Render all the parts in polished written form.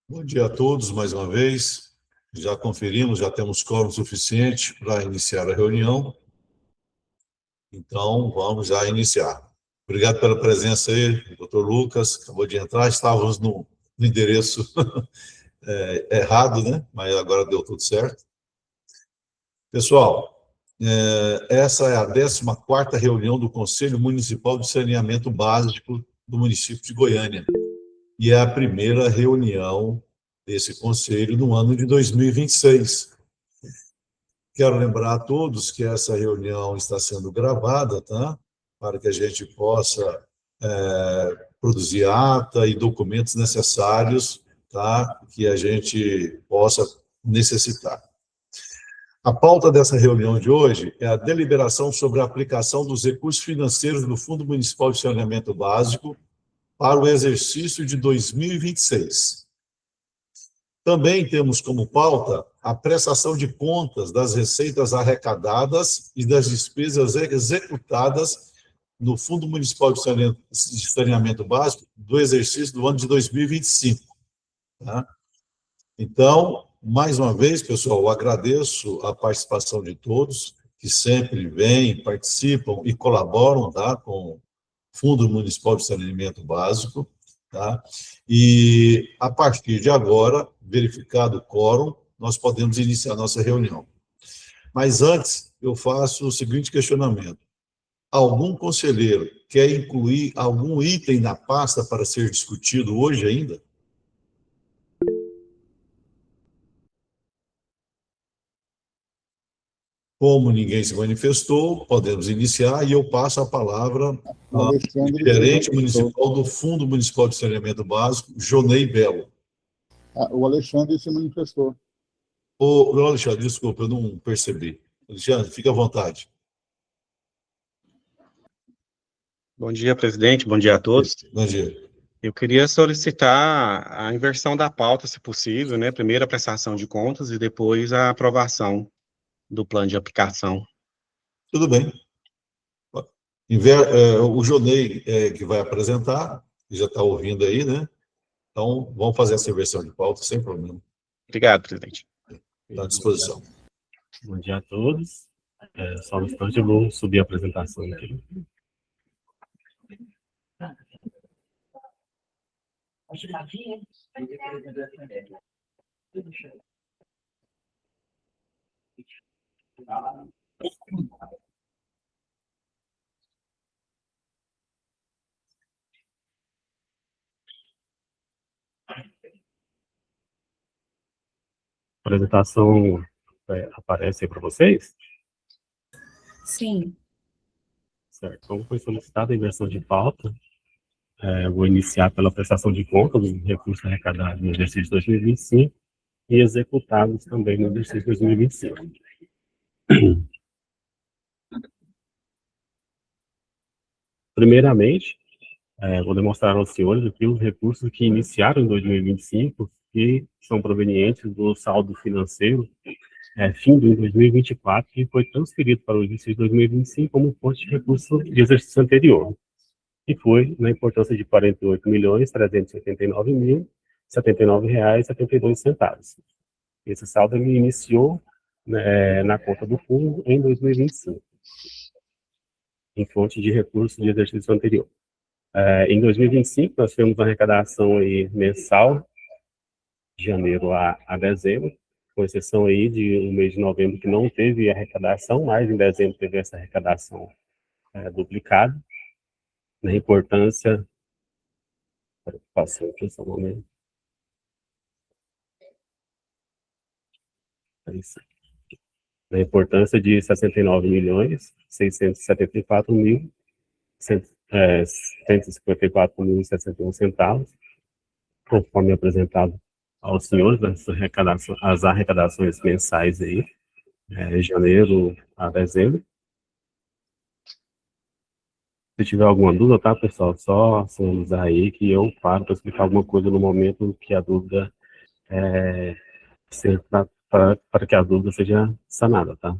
Bom dia a todos, mais uma vez. Já conferimos, já temos quórum suficiente para iniciar a reunião. Então, vamos já iniciar. Obrigado pela presença aí, doutor Lucas. Acabou de entrar, estávamos no endereço errado, né? Mas agora deu tudo certo. Pessoal, essa é a 14ª reunião do Conselho Municipal de Saneamento Básico do município de Goiânia. E é a primeira reunião desse conselho no ano de 2026. Quero lembrar a todos que essa reunião está sendo gravada, tá? Para que a gente possa produzir ata e documentos necessários, tá? Que a gente possa necessitar. A pauta dessa reunião de hoje é a deliberação sobre a aplicação dos recursos financeiros do Fundo Municipal de Saneamento Básico para o exercício de 2026. Também temos como pauta a prestação de contas das receitas arrecadadas e das despesas executadas no Fundo Municipal de Saneamento Básico do exercício do ano de 2025. Tá? Então, mais uma vez, pessoal, eu agradeço a participação de todos, que sempre vêm, participam e colaboram, tá, com o Fundo Municipal de Saneamento Básico. Tá? E, a partir de agora, verificado o quórum, nós podemos iniciar a nossa reunião. Mas antes, eu faço o seguinte questionamento. Algum conselheiro quer incluir algum item na pasta para ser discutido hoje ainda? Como ninguém se manifestou, podemos iniciar e eu passo a palavra ao gerente municipal do Fundo Municipal de Saneamento Básico, Jonei Belo. O Alexandre se manifestou. Ô, Alexandre, desculpa, eu não percebi. Alexandre, fique à vontade. Bom dia, presidente. Bom dia a todos. Bom dia. Eu queria solicitar a inversão da pauta, se possível, né? Primeiro a prestação de contas e depois a aprovação do plano de aplicação. Tudo bem. O Jonei que vai apresentar, já está ouvindo aí, né? Então, vamos fazer essa inversão de pauta sem problema. Obrigado, presidente. Está à disposição. Bom dia a todos. Só um instante, eu vou subir a apresentação aqui. A apresentação aparece aí para vocês? Sim. Certo. Como foi solicitada a inversão de pauta, vou iniciar pela prestação de contas dos recursos arrecadados no exercício de 2025 e executados também no exercício de 2025. Primeiramente, vou demonstrar aos senhores aqui os recursos que iniciaram em 2025 e são provenientes do saldo financeiro fim de 2024, que foi transferido para o exercício de 2025 como fonte de recurso de exercício anterior, e foi na importância de R$ 48.379.079,72. Esse saldo ele iniciou na conta do fundo em 2025, em fonte de recurso de exercício anterior. Em 2025, nós tivemos uma arrecadação aí mensal, de janeiro a dezembro, com exceção aí de um mês de novembro que não teve arrecadação, mas em dezembro teve essa arrecadação duplicada. Na importância... Passou aqui só um momento. Na importância de R$ 69.674.154,61 centavos, conforme apresentado aos senhores, as arrecadações mensais aí, de janeiro a dezembro. Se tiver alguma dúvida, tá, pessoal? Só sinalizar aí que eu paro para explicar alguma coisa no momento que a dúvida para que a dúvida seja sanada, tá?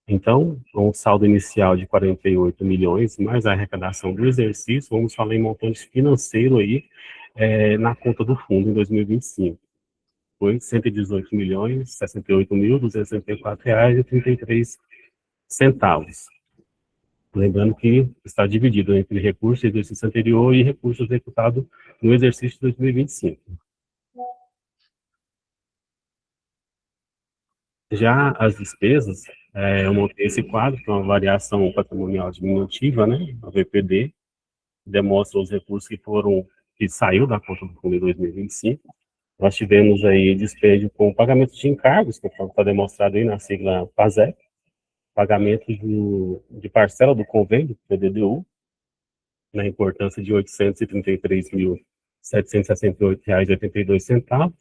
Então, um saldo inicial de 48 milhões, mais a arrecadação do exercício, vamos falar em montante financeiro aí, na conta do fundo em 2025. Foi R$ 118.068.264,33. Lembrando que está dividido entre recurso do exercício anterior e recurso executado no exercício de 2025. Já as despesas, eu montei esse quadro, que é uma variação patrimonial diminutiva, né, a VPD, demonstra os recursos que saiu da conta do fundo em 2025. Nós tivemos aí dispêndio com pagamento de encargos, conforme está demonstrado aí na sigla PASEC, pagamento de parcela do convênio, PDDU, na importância de R$ 833.768,82.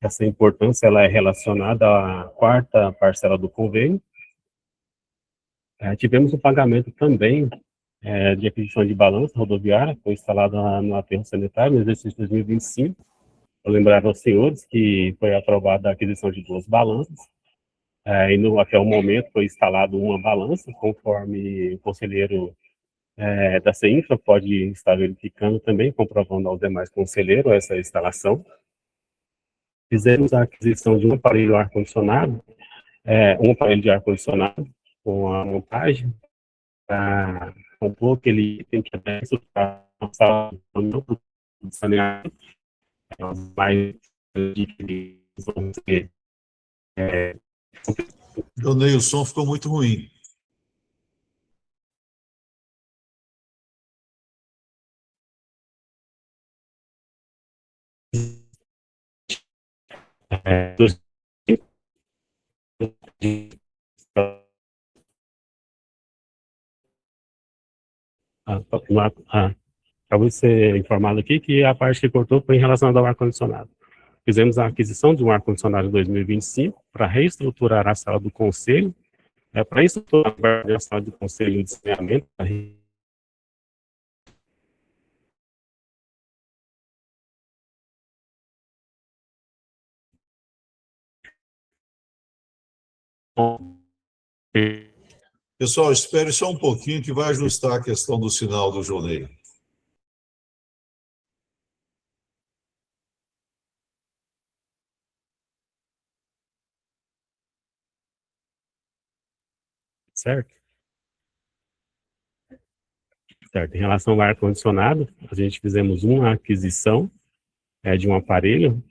Essa importância ela é relacionada à quarta parcela do convênio. Tivemos o pagamento também de aquisição de balança rodoviária, que foi instalada no aterro sanitário no exercício de 2025. Vou lembrar aos senhores que foi aprovada a aquisição de 2 balanças, e até o momento foi instalada uma balança, conforme o conselheiro da CEINFRA pode estar verificando também, comprovando aos demais conselheiros essa instalação. Fizemos a aquisição de um aparelho ar-condicionado, com a montagem, para compor aquele item que é para a sala de saneamento, mais vão ser. Donei, o som ficou muito ruim. Acabou de ser informado aqui que a parte que cortou foi em relação ao ar-condicionado. Fizemos a aquisição de um ar-condicionado em 2025 para reestruturar a sala do conselho, para estruturar a sala do conselho de saneamento, Pessoal, espere só um pouquinho que vai ajustar a questão do sinal do Jonei. certo? Certo. Em relação ao ar-condicionado, a gente fizemos uma aquisição de um aparelho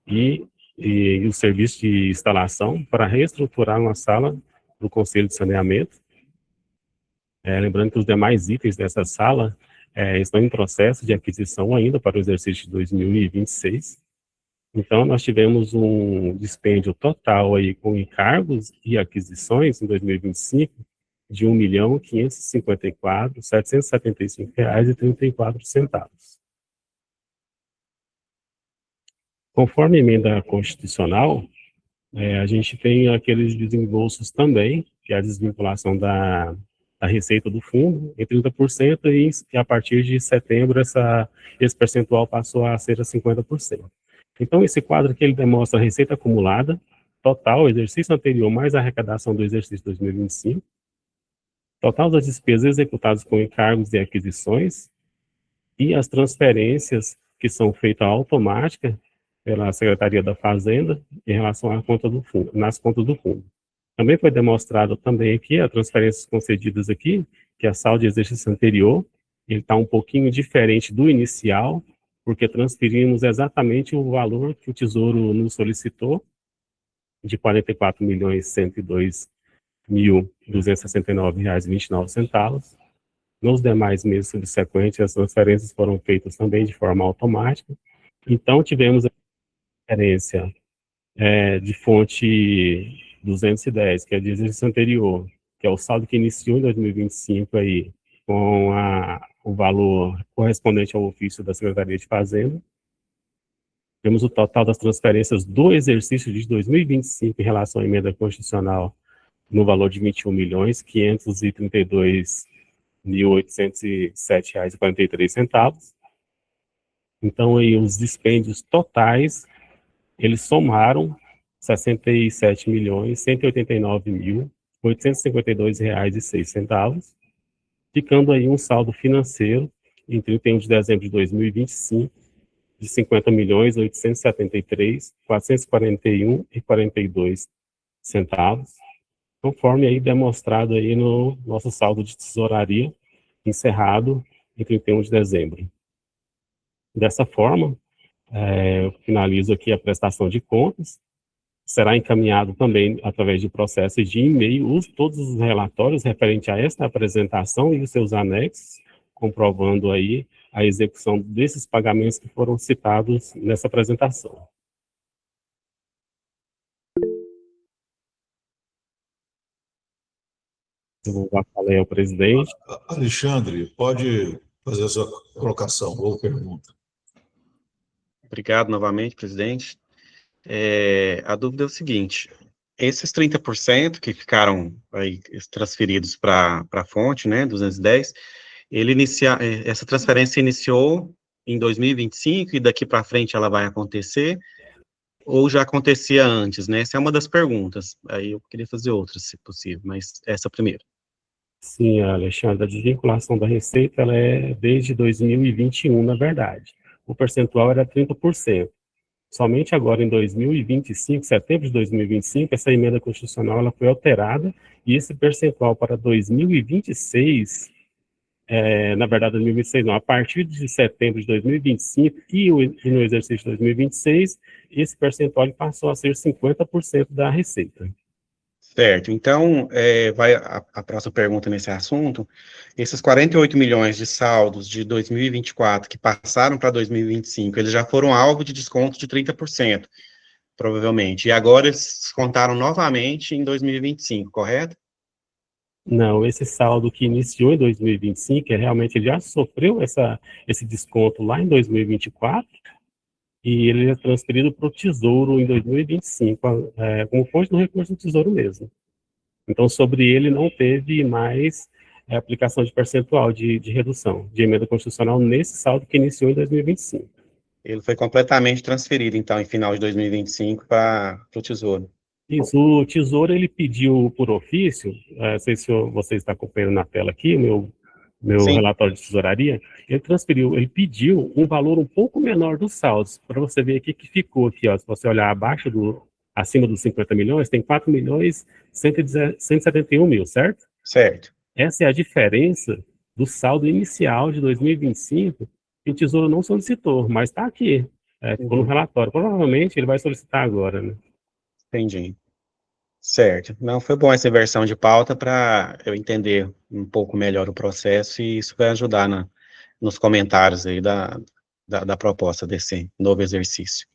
e o serviço de instalação para reestruturar uma sala do Conselho de Saneamento. Lembrando que os demais itens dessa sala estão em processo de aquisição ainda para o exercício de 2026. Então, nós tivemos um dispêndio total aí com encargos e aquisições em 2025 de R$ 1.554.775,34. Conforme a emenda constitucional, a gente tem aqueles desembolsos também, que é a desvinculação da receita do fundo em 30%, e a partir de setembro esse percentual passou a ser a 50%. Então, esse quadro aqui ele demonstra a receita acumulada, total, exercício anterior, mais a arrecadação do exercício 2025, total das despesas executadas com encargos e aquisições, e as transferências que são feitas automáticas pela Secretaria da Fazenda em relação à conta do fundo, nas contas do fundo. Também foi demonstrado também aqui, as transferências concedidas aqui, que a saldo de exercício anterior, ele está um pouquinho diferente do inicial, porque transferimos exatamente o valor que o Tesouro nos solicitou, de R$ 44.102.269,29. Nos demais meses subsequentes, as transferências foram feitas também de forma automática. Então, tivemos a transferência de fonte 210, que é de exercício anterior, que é o saldo que iniciou em 2025 aí, com o valor correspondente ao ofício da Secretaria de Fazenda. Temos o total das transferências do exercício de 2025 em relação à emenda constitucional no valor de R$ 21.532.807,43. Então, aí, os dispêndios totais, eles somaram R$ 67.189.852,06, ficando aí um saldo financeiro em 31 de dezembro de 2025 de 50.873.441,42 centavos, conforme aí demonstrado aí no nosso saldo de tesouraria encerrado em 31 de dezembro. Dessa forma, eu finalizo aqui a prestação de contas. Será encaminhado também através de processos de e-mail todos os relatórios referentes a esta apresentação e os seus anexos, comprovando aí a execução desses pagamentos que foram citados nessa apresentação. Eu vou dar a palavra ao presidente. Alexandre, pode fazer a sua colocação ou pergunta. Obrigado novamente, presidente. A dúvida é o seguinte: esses 30% que ficaram aí transferidos para a fonte, né, 210, essa transferência iniciou em 2025 e daqui para frente ela vai acontecer, ou já acontecia antes, né? Essa é uma das perguntas. Aí eu queria fazer outras, se possível, mas essa primeiro. Sim, Alexandre, a desvinculação da receita ela é desde 2021, na verdade. O percentual era 30%. Somente agora, em 2025, setembro de 2025, essa emenda constitucional ela foi alterada, e esse percentual para 2026, na verdade, 2026 não, a partir de setembro de 2025 e no exercício de 2026, esse percentual passou a ser 50% da receita. Certo, então, vai a próxima pergunta nesse assunto. Esses 48 milhões de saldos de 2024 que passaram para 2025, eles já foram alvo de desconto de 30%, provavelmente, e agora eles descontaram novamente em 2025, correto? Não, esse saldo que iniciou em 2025, realmente ele já sofreu esse desconto lá em 2024, e ele é transferido para o Tesouro em 2025, como fonte do recurso do Tesouro mesmo. Então, sobre ele não teve mais aplicação de percentual de redução de emenda constitucional nesse saldo que iniciou em 2025. Ele foi completamente transferido, então, em final de 2025 para o Tesouro. Isso, o Tesouro ele pediu por ofício, não sei se você está acompanhando na tela aqui, meu relatório de tesouraria, ele pediu um valor um pouco menor dos saldos, para você ver aqui que ficou aqui, ó, se você olhar acima dos 50 milhões, tem 4.171.000, certo? Certo. Essa é a diferença do saldo inicial de 2025, que o Tesouro não solicitou, mas está aqui, ficou no relatório. Provavelmente ele vai solicitar agora, né? Entendi. Certo. Não, foi bom essa versão de pauta para eu entender um pouco melhor o processo, e isso vai ajudar nos comentários aí da proposta desse novo exercício.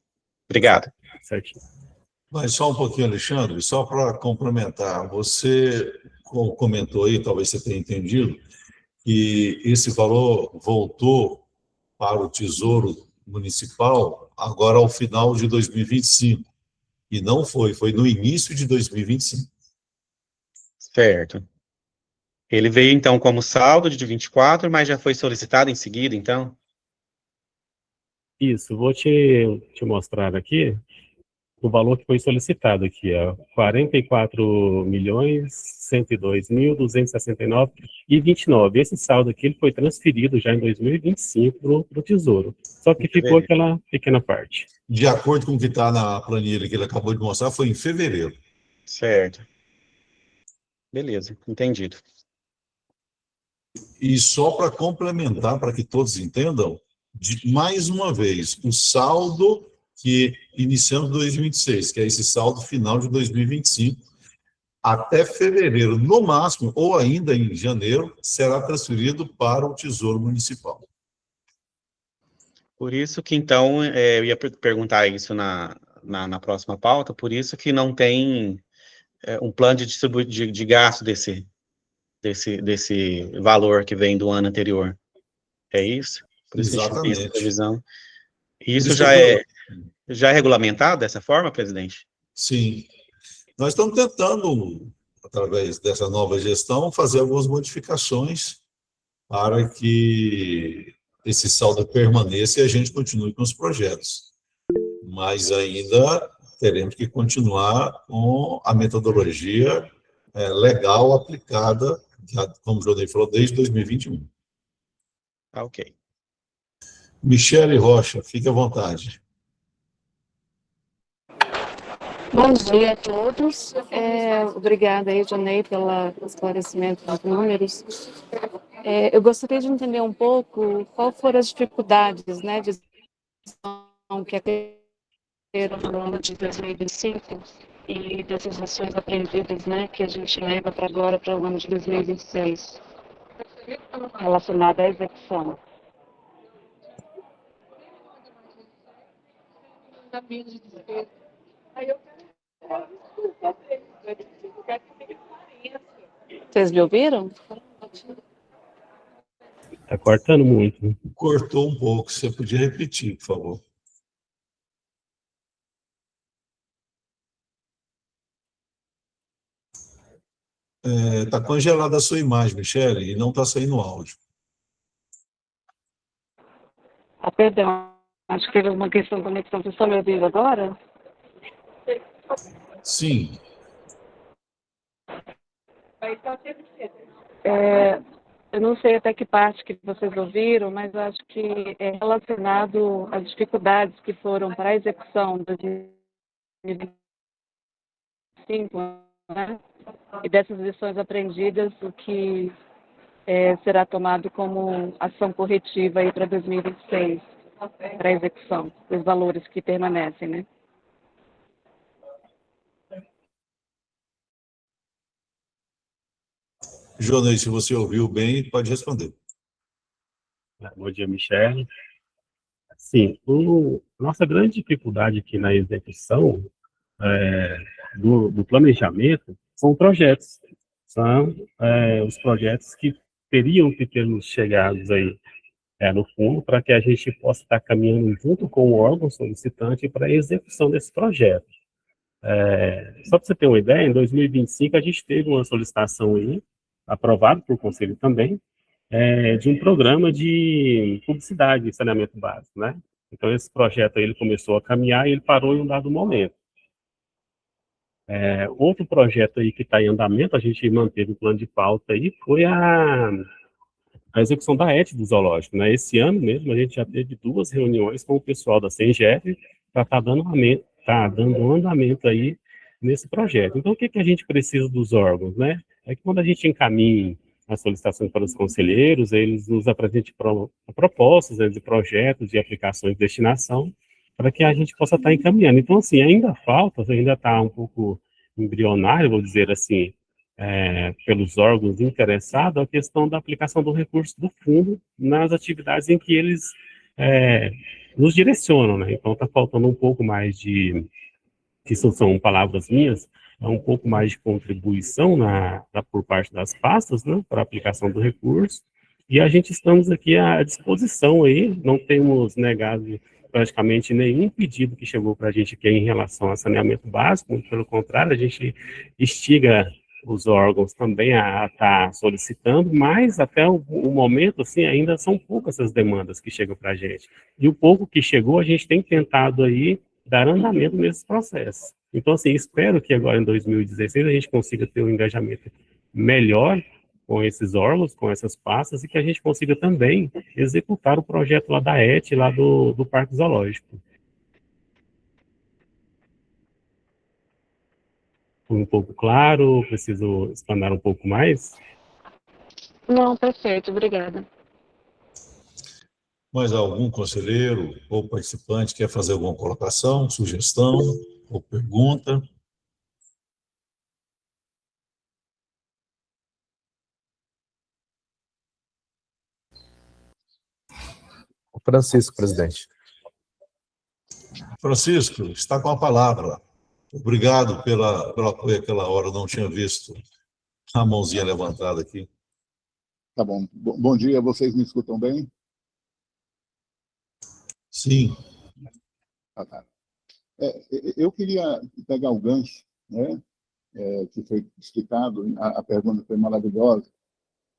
Obrigado. Certinho. Mas só um pouquinho, Alexandre, só para complementar, você comentou aí, talvez você tenha entendido, que esse valor voltou para o Tesouro Municipal agora ao final de 2025, e não foi no início de 2025. Certo. Ele veio, então, como saldo de 24, mas já foi solicitado em seguida, então? Isso, vou te mostrar aqui o valor que foi solicitado aqui, 44.102.269,29. Esse saldo aqui ele foi transferido já em 2025 para o Tesouro, só que ficou aquela pequena parte. De acordo com o que está na planilha que ele acabou de mostrar, foi em fevereiro. Certo. Beleza, entendido. E só para complementar, para que todos entendam, mais uma vez, o saldo que iniciamos em 2026, que é esse saldo final de 2025, até fevereiro, no máximo, ou ainda em janeiro, será transferido para o Tesouro Municipal. Por isso que, então, eu ia perguntar isso na próxima pauta, por isso que não tem um plano de gasto desse valor que vem do ano anterior. É isso? Por isso que a gente fez essa previsão. Isso já é regulamentado dessa forma, presidente? Sim. Nós estamos tentando, através dessa nova gestão, fazer algumas modificações para que esse saldo permaneça e a gente continue com os projetos. Mas ainda teremos que continuar com a metodologia legal aplicada, como o Jodei falou, desde 2021. Ok. Michele Rocha, fique à vontade. Bom dia a todos. Obrigada aí, Jonei, pelo esclarecimento dos números. Eu gostaria de entender um pouco qual foram as dificuldades, né, de gestão que aconteceram no ano de 2025 e dessas lições aprendidas, né, que a gente leva para agora, para o ano de 2026, relacionada à execução. Vocês me ouviram? Está cortando muito. Cortou um pouco, você podia repetir, por favor. Está congelada a sua imagem, Michele, e não está saindo áudio. Perdão, acho que teve uma questão de conexão. Vocês estão me ouvindo agora? Sim. Eu não sei até que parte que vocês ouviram, mas eu acho que é relacionado às dificuldades que foram para a execução de 2025, né? E dessas lições aprendidas, o que será tomado como ação corretiva aí para 2026, para a execução, os valores que permanecem, né? Jonei, se você ouviu bem, pode responder. Bom dia, Michele. Sim, nossa grande dificuldade aqui na execução do planejamento são projetos. São os projetos que teriam que ter nos chegados aí no fundo para que a gente possa estar caminhando junto com o órgão solicitante para a execução desse projeto. Só para você ter uma ideia, em 2025 a gente teve uma solicitação aí, aprovada por conselho também, de um programa de publicidade e saneamento básico, né? Então, esse projeto aí, ele começou a caminhar e ele parou em um dado momento. Outro projeto aí que está em andamento, a gente manteve o plano de pauta aí, foi a execução da ET do zoológico, né? Esse ano mesmo, a gente já teve 2 reuniões com o pessoal da CENGEF para estar dando andamento aí nesse projeto. Então, o que a gente precisa dos órgãos, né? É que quando a gente encaminha as solicitações para os conselheiros, eles nos apresentem propostas, né, de projetos, de aplicações de destinação, para que a gente possa estar encaminhando. Então, assim, ainda está um pouco embrionário, vou dizer assim, pelos órgãos interessados, a questão da aplicação do recurso do fundo nas atividades em que eles nos direcionam, né? Então, está faltando um pouco mais que são palavras minhas, um pouco mais de contribuição por parte das pastas, né, para a aplicação do recurso, e a gente estamos aqui à disposição aí, não temos negado praticamente nenhum pedido que chegou para a gente aqui em relação a saneamento básico, muito pelo contrário, a gente instiga os órgãos também a estar solicitando, mas até o momento, assim, ainda são poucas essas demandas que chegam para a gente. E o pouco que chegou, a gente tem tentado aí dar andamento nesses processos. Então, assim, espero que agora em 2016 a gente consiga ter um engajamento melhor com esses órgãos, com essas pastas, e que a gente consiga também executar o projeto lá da ET, lá do Parque Zoológico. Foi um pouco claro? Preciso explanar um pouco mais? Não, perfeito, obrigada. Mais algum conselheiro ou participante quer fazer alguma colocação, sugestão ou pergunta? Francisco, presidente. Francisco, está com a palavra. Obrigado pelo apoio àquela hora, não tinha visto a mãozinha levantada aqui. Tá bom. Bom dia, vocês me escutam bem? Sim. Tá. Eu queria pegar o gancho, né, que foi explicado, a pergunta foi maravilhosa,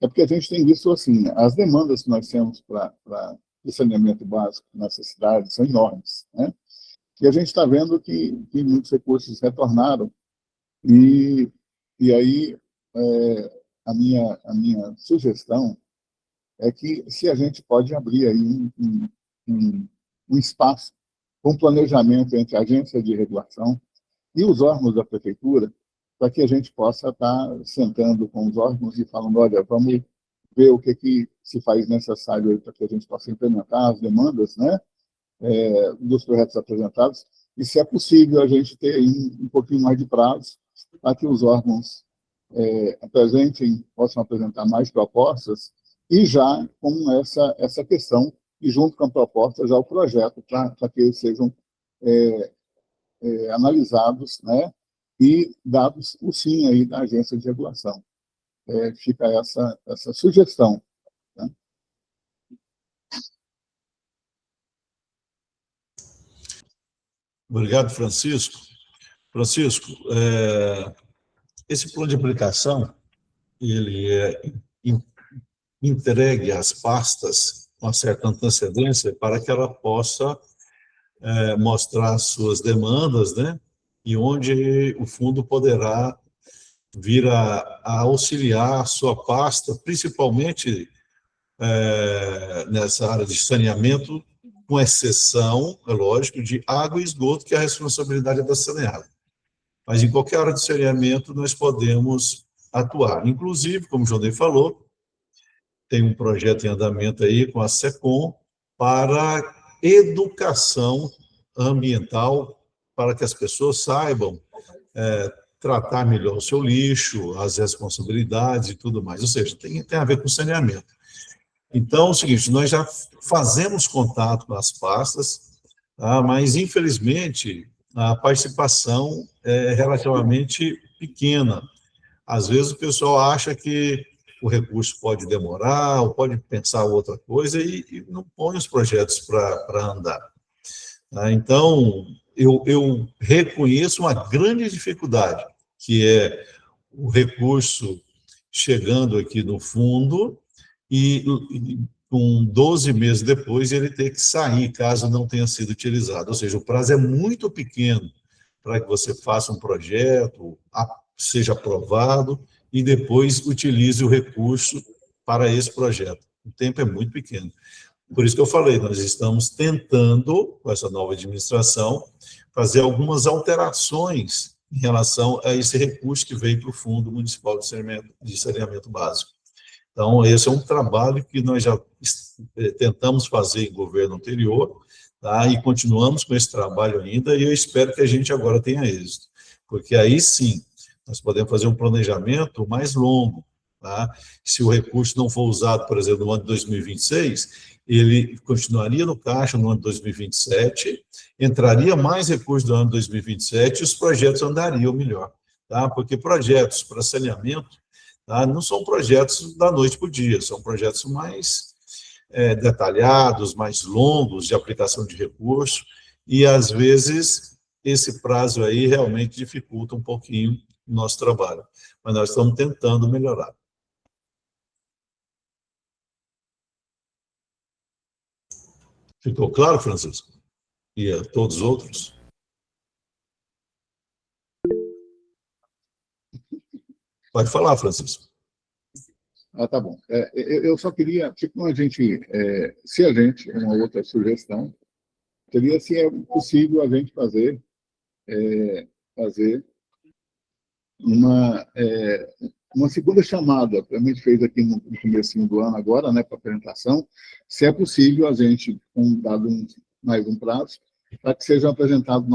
porque a gente tem visto assim, as demandas que nós temos para o saneamento básico nessas cidades são enormes, né? E a gente está vendo que muitos recursos retornaram, e aí a minha sugestão é que se a gente pode abrir aí um espaço, um planejamento entre a agência de regulação e os órgãos da prefeitura, para que a gente possa estar sentando com os órgãos e falando, olha, vamos ver o que se faz necessário para que a gente possa implementar as demandas, né, dos projetos apresentados, e se é possível a gente ter um pouquinho mais de prazo para que os órgãos possam apresentar mais propostas, e já com essa questão, e junto com a proposta já o projeto, para que eles sejam analisados, né, e dados o sim aí da agência de regulação. Fica essa sugestão. Né? Obrigado, Francisco. Francisco, esse plano de aplicação, ele é entregue às pastas com uma certa antecedência para que ela possa mostrar suas demandas, né? E onde o fundo poderá vir a auxiliar a sua pasta, principalmente nessa área de saneamento, com exceção, é lógico, de água e esgoto, que é a responsabilidade da Saneago. Mas em qualquer área de saneamento nós podemos atuar. Inclusive, como o João falou, tem um projeto em andamento aí com a SECOM para educação ambiental, para que as pessoas saibam tratar melhor o seu lixo, as responsabilidades e tudo mais. Ou seja, tem a ver com saneamento. Então, é o seguinte, nós já fazemos contato com as pastas, tá? Mas, infelizmente, a participação é relativamente pequena. Às vezes, o pessoal acha que o recurso pode demorar, ou pode pensar outra coisa, e não põe os projetos para andar. Tá? Então, eu reconheço uma grande dificuldade, que é o recurso chegando aqui no fundo, e com 12 meses depois ele ter que sair, caso não tenha sido utilizado. Ou seja, o prazo é muito pequeno para que você faça um projeto, seja aprovado, e depois utilize o recurso para esse projeto. O tempo é muito pequeno. Por isso que eu falei, nós estamos tentando, com essa nova administração, fazer algumas alterações em relação a esse recurso que veio para o Fundo Municipal de Saneamento Básico. Então, esse é um trabalho que nós já tentamos fazer em governo anterior, tá? E continuamos com esse trabalho ainda, e eu espero que a gente agora tenha êxito, porque aí sim, nós podemos fazer um planejamento mais longo, tá? Se o recurso não for usado, por exemplo, no ano de 2026, ele continuaria no caixa no ano de 2027, entraria mais recursos no ano de 2027 e os projetos andariam melhor, tá? Porque projetos para saneamento, tá, não são projetos da noite para o dia, são projetos mais detalhados, mais longos de aplicação de recurso, e às vezes esse prazo aí realmente dificulta um pouquinho o nosso trabalho, mas nós estamos tentando melhorar. Ficou claro, Francisco? E a todos os outros? Pode falar, Francisco. Tá bom. Eu só queria, tipo, se a gente, uma outra sugestão, seria se é possível a gente fazer uma segunda chamada, que a gente fez aqui no comecinho do ano agora, né, para apresentação, se é possível a gente, dado mais um prazo, para que sejam apresentadas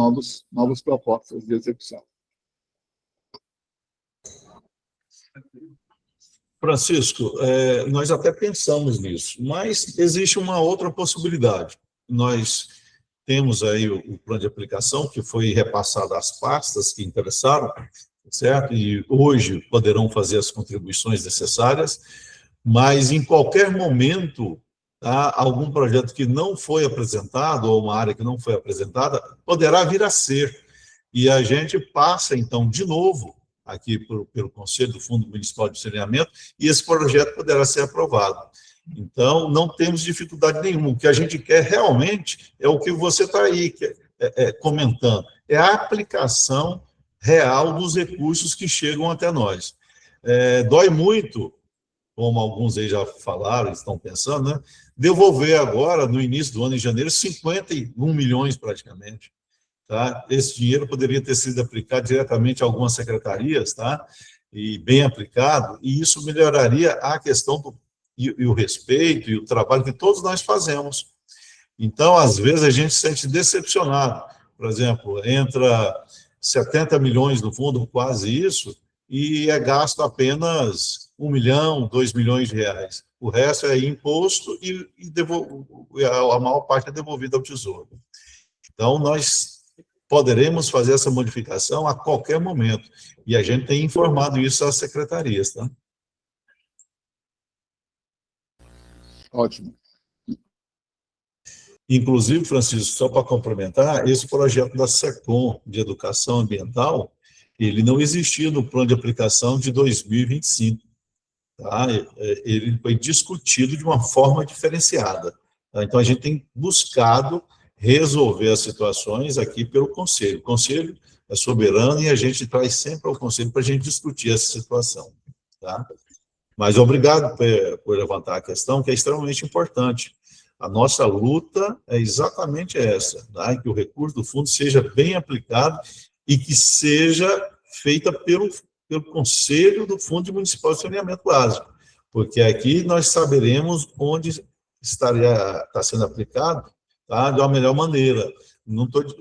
novas propostas de execução. Francisco, nós até pensamos nisso, mas existe uma outra possibilidade. Nós temos aí o plano de aplicação, que foi repassado às pastas que interessaram, certo? E hoje poderão fazer as contribuições necessárias, mas em qualquer momento, tá, algum projeto que não foi apresentado, ou uma área que não foi apresentada, poderá vir a ser. E a gente passa, então, de novo, aqui pelo Conselho do Fundo Municipal de Saneamento, e esse projeto poderá ser aprovado. Então, não temos dificuldade nenhuma. O que a gente quer realmente é o que você está aí comentando, é a aplicação real dos recursos que chegam até nós. Dói muito como alguns aí já falaram, estão pensando, né? Devolver agora, no início do ano, em janeiro, 51 milhões praticamente. Tá? Esse dinheiro poderia ter sido aplicado diretamente a algumas secretarias, tá? E bem aplicado, e isso melhoraria a questão e o respeito e o trabalho que todos nós fazemos. Então, às vezes, a gente se sente decepcionado. Por exemplo, entra 70 milhões no fundo, quase isso, e é gasto apenas 1 milhão, 2 milhões de reais. O resto é imposto e a maior parte é devolvida ao Tesouro. Então, nós poderemos fazer essa modificação a qualquer momento. E a gente tem informado isso às secretarias, tá? Ótimo. Inclusive, Francisco, só para complementar, esse projeto da SECOM, de Educação Ambiental, ele não existia no plano de aplicação de 2025. Tá? Ele foi discutido de uma forma diferenciada. Tá? Então, a gente tem buscado resolver as situações aqui pelo Conselho. O Conselho é soberano e a gente traz sempre ao Conselho para a gente discutir essa situação. Tá? Mas obrigado por levantar a questão, que é extremamente importante. A nossa luta é exatamente essa, tá? Que o recurso do fundo seja bem aplicado e que seja feita pelo Conselho do Fundo Municipal de Saneamento Básico, porque aqui nós saberemos onde está sendo aplicado, tá? De uma melhor maneira.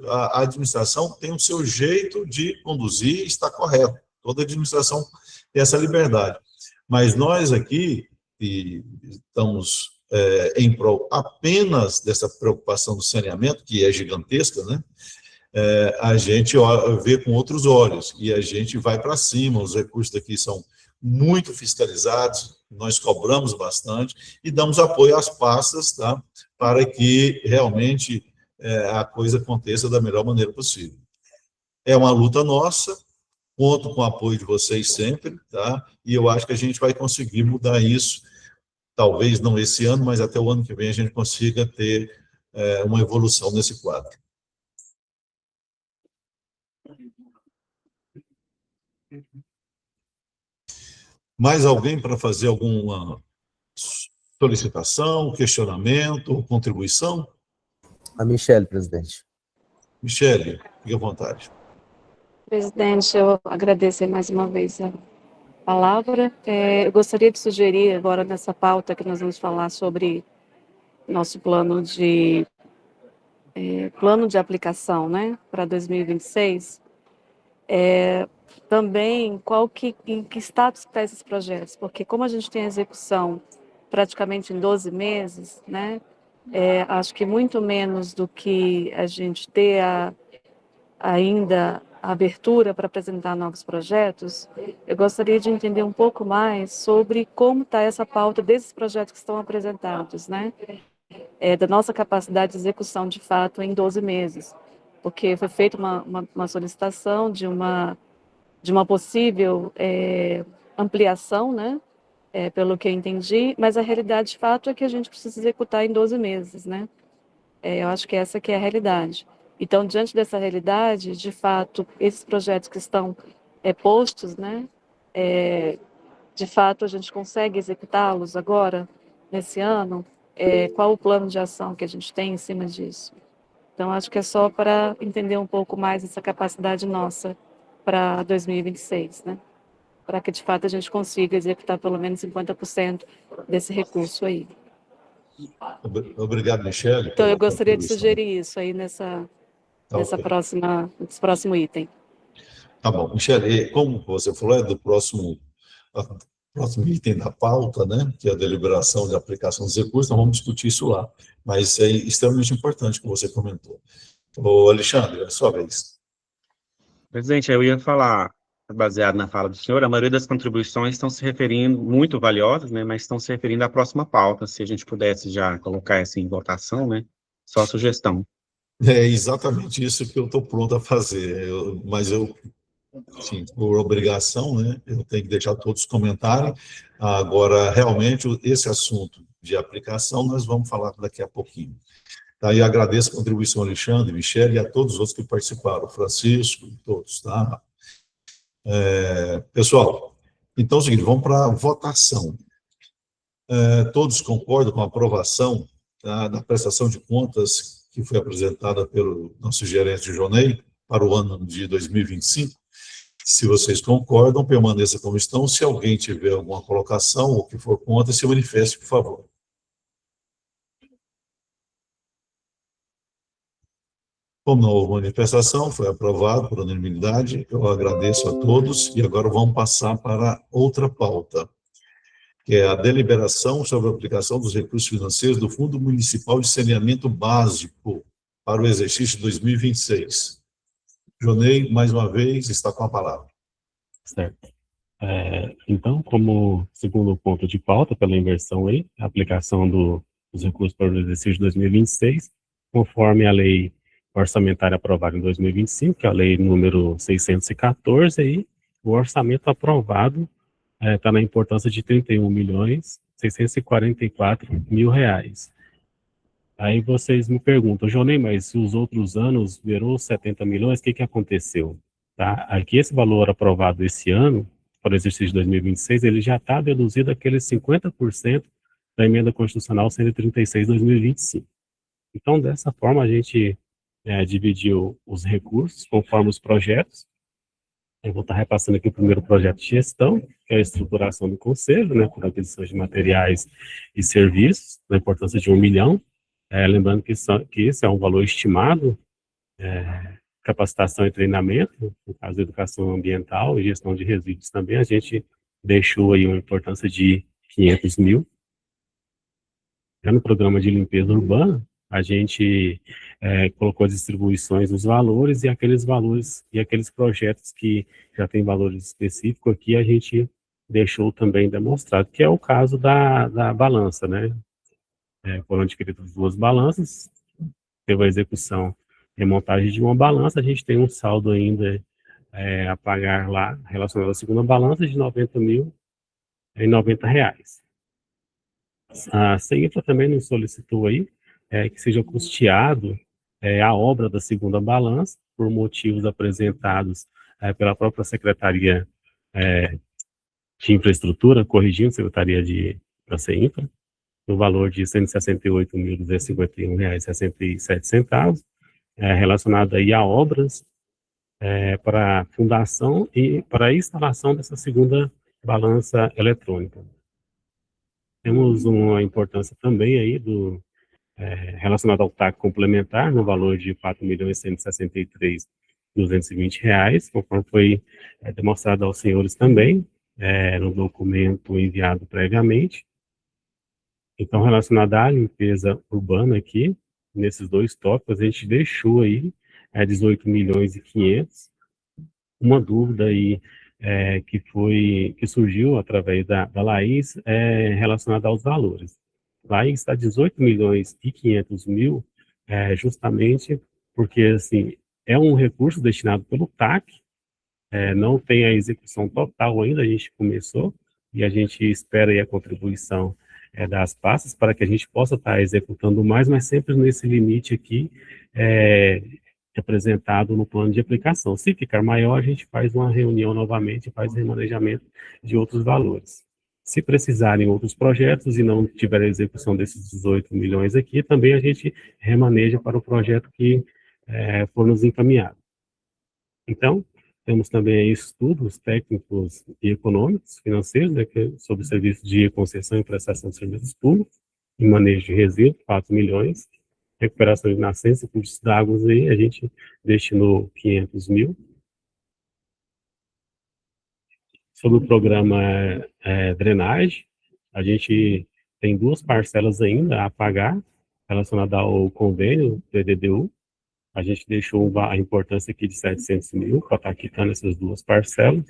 A administração tem o seu jeito de conduzir, está correto. Toda administração tem essa liberdade. Mas nós aqui, que estamos em prol apenas dessa preocupação do saneamento, que é gigantesca, né? A gente vê com outros olhos, e a gente vai para cima. Os recursos daqui são muito fiscalizados, nós cobramos bastante e damos apoio às pastas, tá? Para que realmente a coisa aconteça da melhor maneira possível. É uma luta nossa, conto com o apoio de vocês sempre, tá? E eu acho que a gente vai conseguir mudar isso, talvez não esse ano, mas até o ano que vem a gente consiga ter uma evolução nesse quadro. Mais alguém para fazer alguma solicitação, questionamento, contribuição? A Michele, presidente. Michele, fique à vontade. Presidente, eu agradeço mais uma vez a palavra. Eu gostaria de sugerir agora nessa pauta que nós vamos falar sobre nosso plano de aplicação, né, para 2026, também em que status está esses projetos, porque como a gente tem a execução praticamente em 12 meses, né, acho que muito menos do que a gente ter ainda a abertura para apresentar novos projetos, eu gostaria de entender um pouco mais sobre como está essa pauta desses projetos que estão apresentados, né, da nossa capacidade de execução de fato em 12 meses, porque foi feita uma solicitação de uma possível ampliação, né, pelo que eu entendi, mas a realidade de fato é que a gente precisa executar em 12 meses, né? Eu acho que essa que é a realidade. Então, diante dessa realidade, de fato, esses projetos que estão postos, né, de fato a gente consegue executá-los agora, nesse ano? Qual o plano de ação que a gente tem em cima disso? Então, acho que é só para entender um pouco mais essa capacidade nossa para 2026, né? Para que, de fato, a gente consiga executar pelo menos 50% desse recurso aí. Obrigado, Michele. Então, eu gostaria de sugerir isso aí nesse próximo item. Tá bom. Michele, como você falou, é do próximo item da pauta, né, que é a deliberação de aplicação dos recursos, nós vamos discutir isso lá. Mas é extremamente importante, como você comentou. Ô, Alexandre, é a sua vez. Presidente, eu ia falar, baseado na fala do senhor, a maioria das contribuições estão se referindo, muito valiosas, né, mas estão se referindo à próxima pauta, se a gente pudesse já colocar essa em votação, né, só a sugestão. É exatamente isso que eu estou pronto a fazer, sim, por obrigação, né, eu tenho que deixar todos comentarem. Agora, realmente, esse assunto de aplicação, nós vamos falar daqui a pouquinho. Tá, e agradeço a contribuição, Alexandre, Michele, e a todos os outros que participaram, Francisco, todos, tá? Pessoal, então é o seguinte, vamos para a votação. Todos concordam com a aprovação da prestação de contas que foi apresentada pelo nosso gerente Jonei para o ano de 2025? Se vocês concordam, permaneça como estão. Se alguém tiver alguma colocação ou que for contra, se manifeste, por favor. Como não houve manifestação, foi aprovado por unanimidade. Eu agradeço a todos e agora vamos passar para outra pauta, que é a deliberação sobre a aplicação dos recursos financeiros do Fundo Municipal de Saneamento Básico para o exercício 2026. Jonei, mais uma vez, está com a palavra. Certo. Então, como segundo ponto de pauta, pela inversão aí, a aplicação dos recursos para o exercício de 2026, conforme a lei orçamentária aprovada em 2025, que é a lei número 614, aí, o orçamento aprovado está na importância de R$ 31.644.000. Aí vocês me perguntam, Jonei, mas se os outros anos virou 70 milhões, o que aconteceu? Tá? Aqui esse valor aprovado esse ano, para o exercício de 2026, ele já está deduzido aqueles 50% da emenda constitucional 136/2025. Então, dessa forma, a gente dividiu os recursos conforme os projetos. Eu vou estar repassando aqui o primeiro projeto de gestão, que é a estruturação do conselho, né, por aquisição de materiais e serviços, da importância de R$ 1 milhão. Lembrando que esse é um valor estimado, capacitação e treinamento, no caso de educação ambiental e gestão de resíduos também, a gente deixou aí uma importância de 500 mil. Já no programa de limpeza urbana, a gente colocou as distribuições dos valores e aqueles projetos que já têm valores específicos aqui, a gente deixou também demonstrado, que é o caso da balança, né? Foram adquiridas 2 balanças, teve a execução e montagem de uma balança, a gente tem um saldo ainda a pagar lá, relacionado à segunda balança, de R$ 90.090. A CEINFRA também nos solicitou aí que seja custeado a obra da segunda balança, por motivos apresentados pela própria Secretaria de Infraestrutura, corrigindo a Secretaria da CEINFRA, no valor de R$ 168.251,67, relacionado aí a obras para fundação e para a instalação dessa segunda balança eletrônica. Temos uma importância também aí relacionado ao TAC complementar, no valor de R$ 4.163.220, conforme foi demonstrado aos senhores também, no documento enviado previamente. Então, relacionado à limpeza urbana aqui, nesses 2 tópicos, a gente deixou aí 18.500.000. Uma dúvida aí que surgiu através da Laís relacionada aos valores. Laís está 18.500.000 justamente porque, assim, é um recurso destinado pelo TAC, não tem a execução total ainda, a gente começou, e a gente espera aí a contribuição das pastas para que a gente possa estar executando mais, mas sempre nesse limite aqui apresentado no plano de aplicação. Se ficar maior, a gente faz uma reunião novamente, faz remanejamento de outros valores. Se precisarem outros projetos e não tiver a execução desses 18 milhões aqui, também a gente remaneja para o projeto que for nos encaminhado. Então, temos também aí estudos técnicos e econômicos, financeiros, sobre serviços de concessão e prestação de serviços públicos, e manejo de resíduos, 4 milhões, recuperação de nascentes e custos de águas, aí a gente destinou 500 mil. Sobre o programa drenagem, a gente tem 2 parcelas ainda a pagar, relacionada ao convênio PDDU. A gente deixou a importância aqui de 700 mil para estar quitando essas 2 parcelas.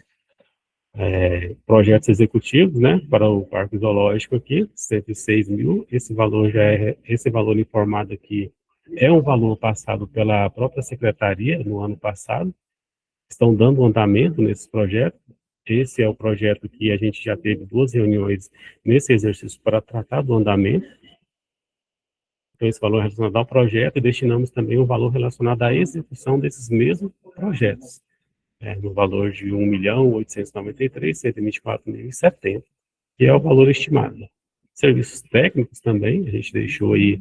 Projetos executivos, né, para o Parque Zoológico aqui, 106 mil. Esse valor esse valor informado aqui é um valor passado pela própria Secretaria no ano passado. Estão dando andamento nesse projeto. Esse é o projeto que a gente já teve 2 reuniões nesse exercício para tratar do andamento. Então, esse valor relacionado ao projeto, e destinamos também o valor relacionado à execução desses mesmos projetos, no valor de R$ 1.893.124.070, que é o valor estimado. Serviços técnicos também, a gente deixou aí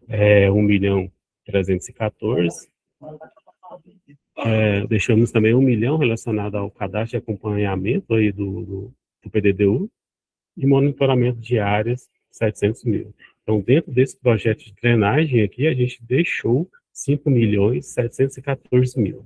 1.314.000. Deixamos também 1 milhão relacionado ao cadastro de acompanhamento aí do PDDU e monitoramento de áreas, 700.000. Então, dentro desse projeto de drenagem aqui, a gente deixou 5.714.000.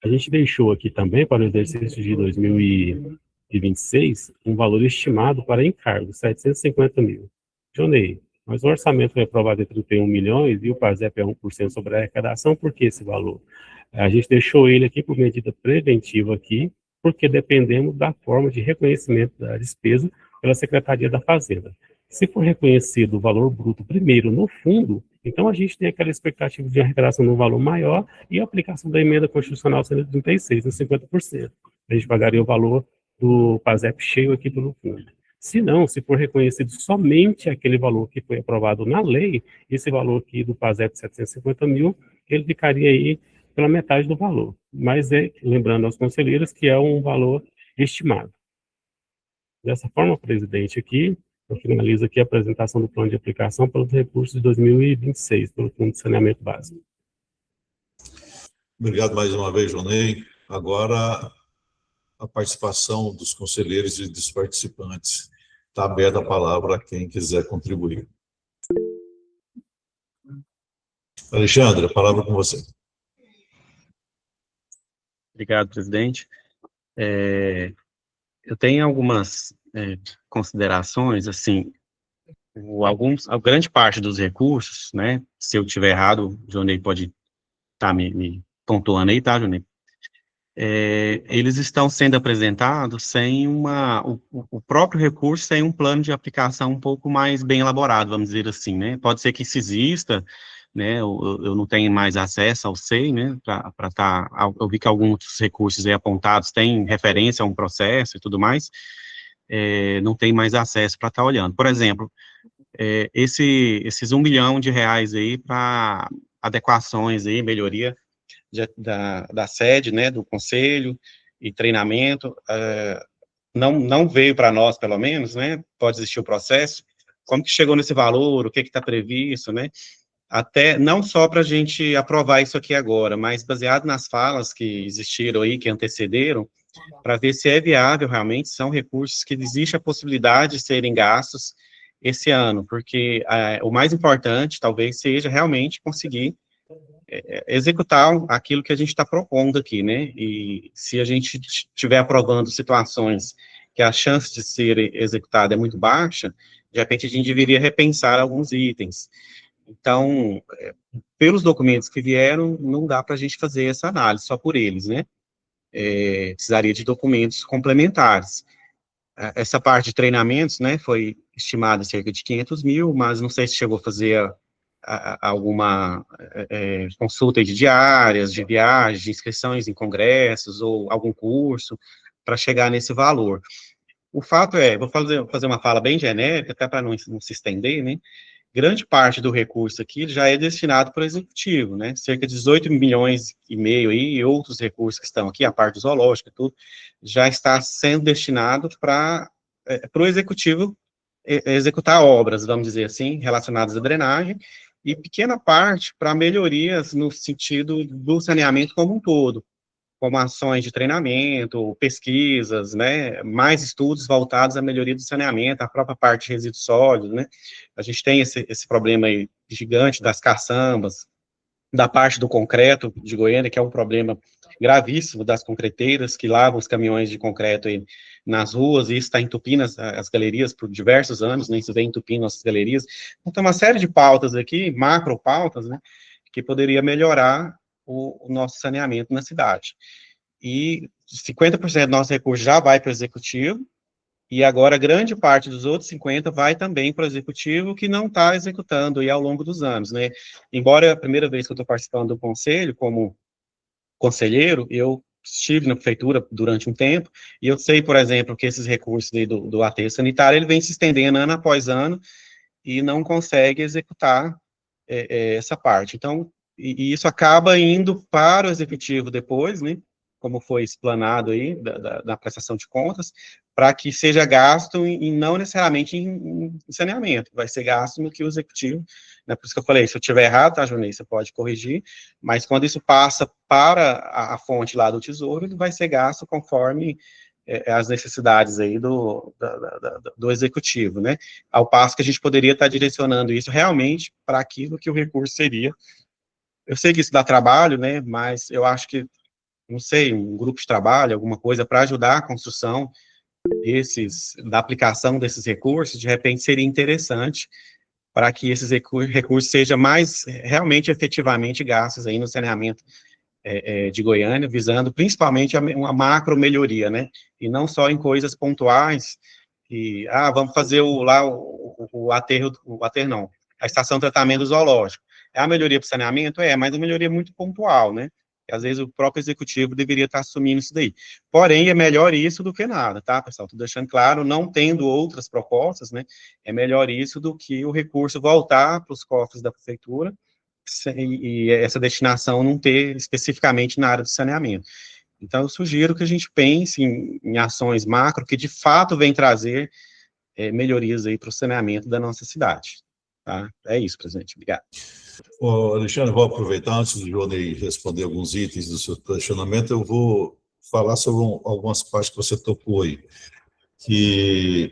A gente deixou aqui também, para o exercício de 2026, um valor estimado para encargos, 750.000. Jonei, mas o orçamento foi aprovado em 31 milhões e o PASEP é 1% sobre a arrecadação, por que esse valor? A gente deixou ele aqui por medida preventiva aqui, porque dependemos da forma de reconhecimento da despesa pela Secretaria da Fazenda. Se for reconhecido o valor bruto primeiro no fundo, então a gente tem aquela expectativa de arrecadação num valor maior e a aplicação da emenda constitucional 136, nos 50%. A gente pagaria o valor do PASEP cheio aqui pelo fundo. Se não, se for reconhecido somente aquele valor que foi aprovado na lei, esse valor aqui do PASEP 750.000, ele ficaria aí pela metade do valor. Mas lembrando aos conselheiros que é um valor estimado. Dessa forma, presidente, aqui, eu finalizo aqui a apresentação do plano de aplicação pelos recursos de 2026, pelo Fundo de Saneamento Básico. Obrigado mais uma vez, Jonei. Agora, a participação dos conselheiros e dos participantes. Está aberta a palavra a quem quiser contribuir. Alexandre, a palavra é com você. Obrigado, presidente. Eu tenho algumas considerações, assim, a grande parte dos recursos, né, se eu estiver errado, o Jonei pode estar me pontuando aí, tá, Jonei? Eles estão sendo apresentados sem o próprio recurso sem um plano de aplicação um pouco mais bem elaborado, vamos dizer assim, né? Pode ser que isso exista, né? Eu não tenho mais acesso ao SEI, né? Eu vi que alguns recursos aí apontados têm referência a um processo e tudo mais, não tem mais acesso para estar olhando. Por exemplo, esses R$1 milhão aí para adequações aí, melhoria da sede, né, do conselho e treinamento, não veio para nós, pelo menos, né, pode existir o processo, como que chegou nesse valor, o que está previsto, né, até, não só para a gente aprovar isso aqui agora, mas baseado nas falas que existiram aí, que antecederam, para ver se é viável realmente, são recursos que existe a possibilidade de serem gastos esse ano, porque o mais importante, talvez, seja realmente conseguir executar aquilo que a gente está propondo aqui, né, e se a gente estiver aprovando situações que a chance de ser executada é muito baixa, de repente a gente deveria repensar alguns itens. Então, pelos documentos que vieram, não dá para a gente fazer essa análise, só por eles, né, precisaria de documentos complementares. Essa parte de treinamentos, né, foi estimada cerca de 500 mil, mas não sei se chegou a fazer alguma consulta de diárias, de viagens, de inscrições em congressos, ou algum curso, para chegar nesse valor. O fato vou fazer uma fala bem genérica, até para não se estender, né, grande parte do recurso aqui já é destinado para o executivo, né, cerca de 18 milhões e meio aí, e outros recursos que estão aqui, a parte zoológica e tudo, já está sendo destinado para o executivo executar obras, vamos dizer assim, relacionadas à drenagem, e pequena parte para melhorias no sentido do saneamento como um todo, como ações de treinamento, pesquisas, né, mais estudos voltados à melhoria do saneamento, a própria parte de resíduos sólidos, né, a gente tem esse problema aí gigante das caçambas, da parte do concreto de Goiânia, que é um problema gravíssimo das concreteiras, que lavam os caminhões de concreto aí nas ruas, e isso está entupindo as galerias por diversos anos, né, isso vem entupindo nossas galerias. Então, tem uma série de pautas aqui, macro pautas, né, que poderia melhorar o nosso saneamento na cidade. E 50% do nosso recurso já vai para o executivo, e agora grande parte dos outros 50% vai também para o executivo, que não está executando aí ao longo dos anos, né? Embora a primeira vez que eu estou participando do conselho, como conselheiro, eu estive na prefeitura durante um tempo, e eu sei, por exemplo, que esses recursos do aterro sanitário, ele vem se estendendo ano após ano, e não consegue executar essa parte. Então, e isso acaba indo para o executivo depois, né? como foi explanado aí, da prestação de contas, para que seja gasto e não necessariamente em saneamento, vai ser gasto no que o executivo, né, por isso que eu falei, se eu estiver errado, tá, Junei, você pode corrigir, mas quando isso passa para a fonte lá do Tesouro, ele vai ser gasto conforme as necessidades aí do executivo, né, ao passo que a gente poderia estar direcionando isso realmente para aquilo que o recurso seria. Eu sei que isso dá trabalho, né, mas eu acho que, não sei, um grupo de trabalho, alguma coisa para ajudar a construção da aplicação desses recursos, de repente seria interessante para que esses recursos sejam mais, realmente, efetivamente gastos aí no saneamento de Goiânia, visando principalmente uma macro melhoria, né, e não só em coisas pontuais, e, vamos fazer o aterro não, a estação de tratamento zoológico. É a melhoria para o saneamento? Mas uma melhoria muito pontual, né, e às vezes o próprio executivo deveria estar assumindo isso daí. Porém, é melhor isso do que nada, tá, pessoal? Estou deixando claro, não tendo outras propostas, né, é melhor isso do que o recurso voltar para os cofres da prefeitura, e essa destinação não ter especificamente na área do saneamento. Então, eu sugiro que a gente pense em ações macro que, de fato, vêm trazer melhorias aí para o saneamento da nossa cidade. Tá? É isso, presidente. Obrigado. Alexandre, vou aproveitar, antes do Johnny responder alguns itens do seu questionamento, eu vou falar sobre algumas partes que você tocou aí, que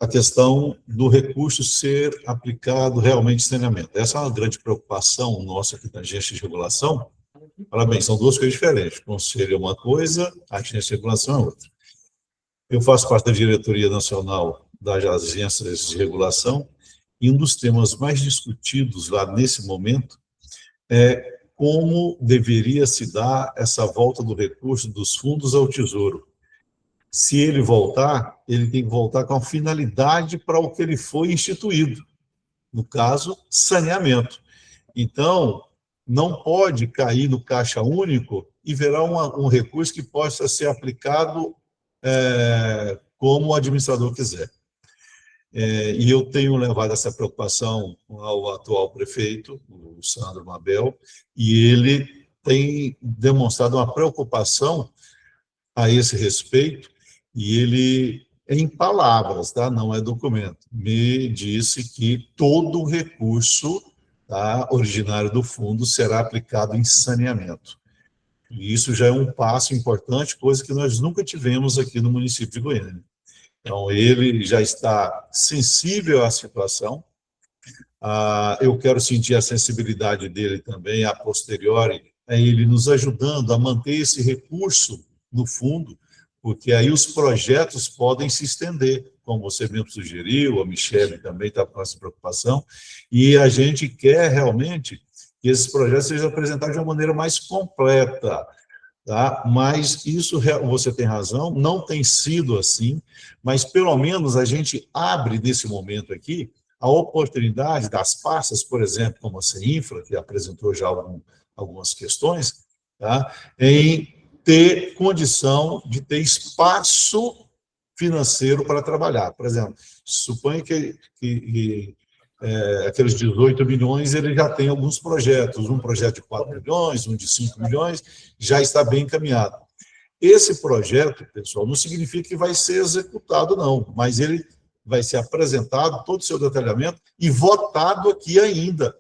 a questão do recurso ser aplicado realmente em saneamento. Essa é uma grande preocupação nossa aqui na agência de regulação. Parabéns, são duas coisas diferentes. O conselho é uma coisa, a agência de regulação é outra. Eu faço parte da diretoria nacional das agências de regulação, e um dos temas mais discutidos lá nesse momento é como deveria se dar essa volta do recurso dos fundos ao Tesouro. Se ele voltar, ele tem que voltar com a finalidade para o que ele foi instituído, no caso, saneamento. Então, não pode cair no caixa único e virar um recurso que possa ser aplicado como o administrador quiser. E eu tenho levado essa preocupação ao atual prefeito, o Sandro Mabel, e ele tem demonstrado uma preocupação a esse respeito, e ele, em palavras, tá, não é documento, me disse que todo o recurso, tá, originário do fundo será aplicado em saneamento. E isso já é um passo importante, coisa que nós nunca tivemos aqui no município de Goiânia. Então, ele já está sensível à situação. Eu quero sentir a sensibilidade dele também, a posteriori, ele nos ajudando a manter esse recurso no fundo, porque aí os projetos podem se estender, como você mesmo sugeriu, a Michele também está com essa preocupação, e a gente quer realmente que esses projetos sejam apresentados de uma maneira mais completa, tá? Mas isso, você tem razão, não tem sido assim, mas pelo menos a gente abre nesse momento aqui a oportunidade das pastas, por exemplo, como a CEINFRA, que apresentou já algumas questões, tá? Em ter condição de ter espaço financeiro para trabalhar. Por exemplo, suponha que aqueles 18 milhões, ele já tem alguns projetos, um projeto de 4 milhões, um de 5 milhões, já está bem encaminhado. Esse projeto, pessoal, não significa que vai ser executado, não, mas ele vai ser apresentado, todo o seu detalhamento, e votado aqui ainda.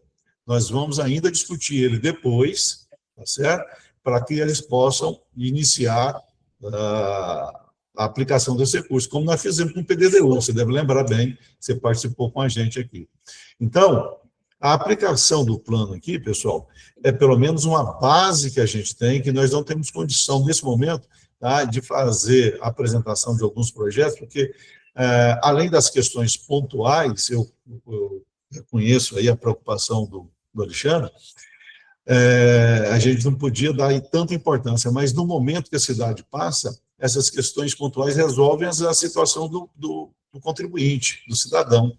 Nós vamos ainda discutir ele depois, tá certo? Para que eles possam iniciar a aplicação desse recurso, como nós fizemos com o PDDU, você deve lembrar bem, você participou com a gente aqui. Então, a aplicação do plano aqui, pessoal, é pelo menos uma base que a gente tem, que nós não temos condição, nesse momento, tá, de fazer a apresentação de alguns projetos, porque, além das questões pontuais, eu reconheço aí a preocupação do Alexandre, a gente não podia dar tanta importância, mas no momento que a cidade passa, essas questões pontuais resolvem a situação do contribuinte, do cidadão.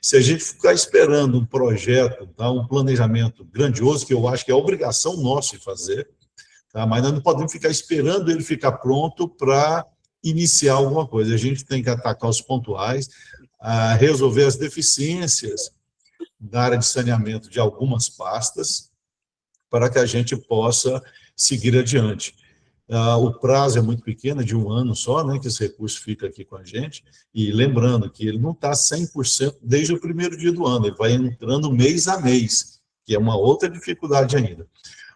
Se a gente ficar esperando um projeto, tá, um planejamento grandioso, que eu acho que é obrigação nossa de fazer, tá, mas nós não podemos ficar esperando ele ficar pronto para iniciar alguma coisa. A gente tem que atacar os pontuais, resolver as deficiências da área de saneamento de algumas pastas, para que a gente possa seguir adiante. O prazo é muito pequeno, é de 1 ano só, né, que esse recurso fica aqui com a gente, e lembrando que ele não está 100% desde o primeiro dia do ano, ele vai entrando mês a mês, que é uma outra dificuldade ainda.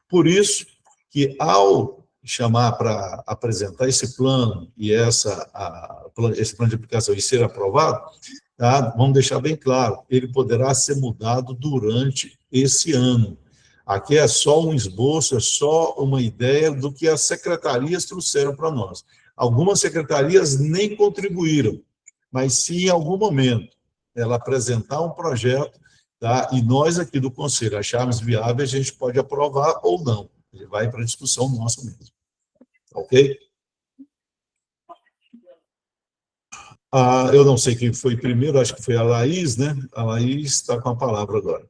Por isso que, ao chamar para apresentar esse plano e esse plano de aplicação e ser aprovado, tá, vamos deixar bem claro, ele poderá ser mudado durante esse ano. Aqui é só um esboço, é só uma ideia do que as secretarias trouxeram para nós. Algumas secretarias nem contribuíram, mas se em algum momento ela apresentar um projeto, tá, e nós aqui do Conselho acharmos viável, a gente pode aprovar ou não. Ele vai para discussão nossa mesmo. Ok? Eu não sei quem foi primeiro, acho que foi a Laís, né? A Laís está com a palavra agora.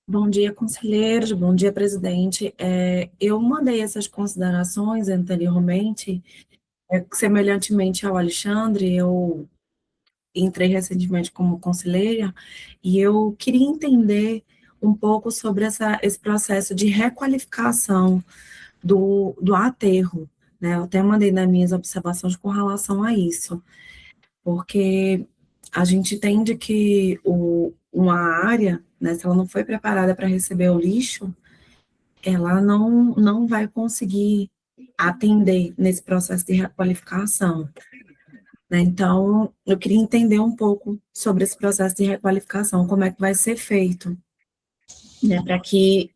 Bom dia, conselheiros. Bom dia, presidente. Eu mandei essas considerações anteriormente, semelhantemente ao Alexandre, eu entrei recentemente como conselheira, e eu queria entender um pouco sobre esse processo de requalificação do aterro, né? Eu até mandei nas minhas observações com relação a isso, porque a gente entende que uma área, né, se ela não foi preparada para receber o lixo, ela não vai conseguir atender nesse processo de requalificação, né? Então, eu queria entender um pouco sobre esse processo de requalificação, como é que vai ser feito, né, para que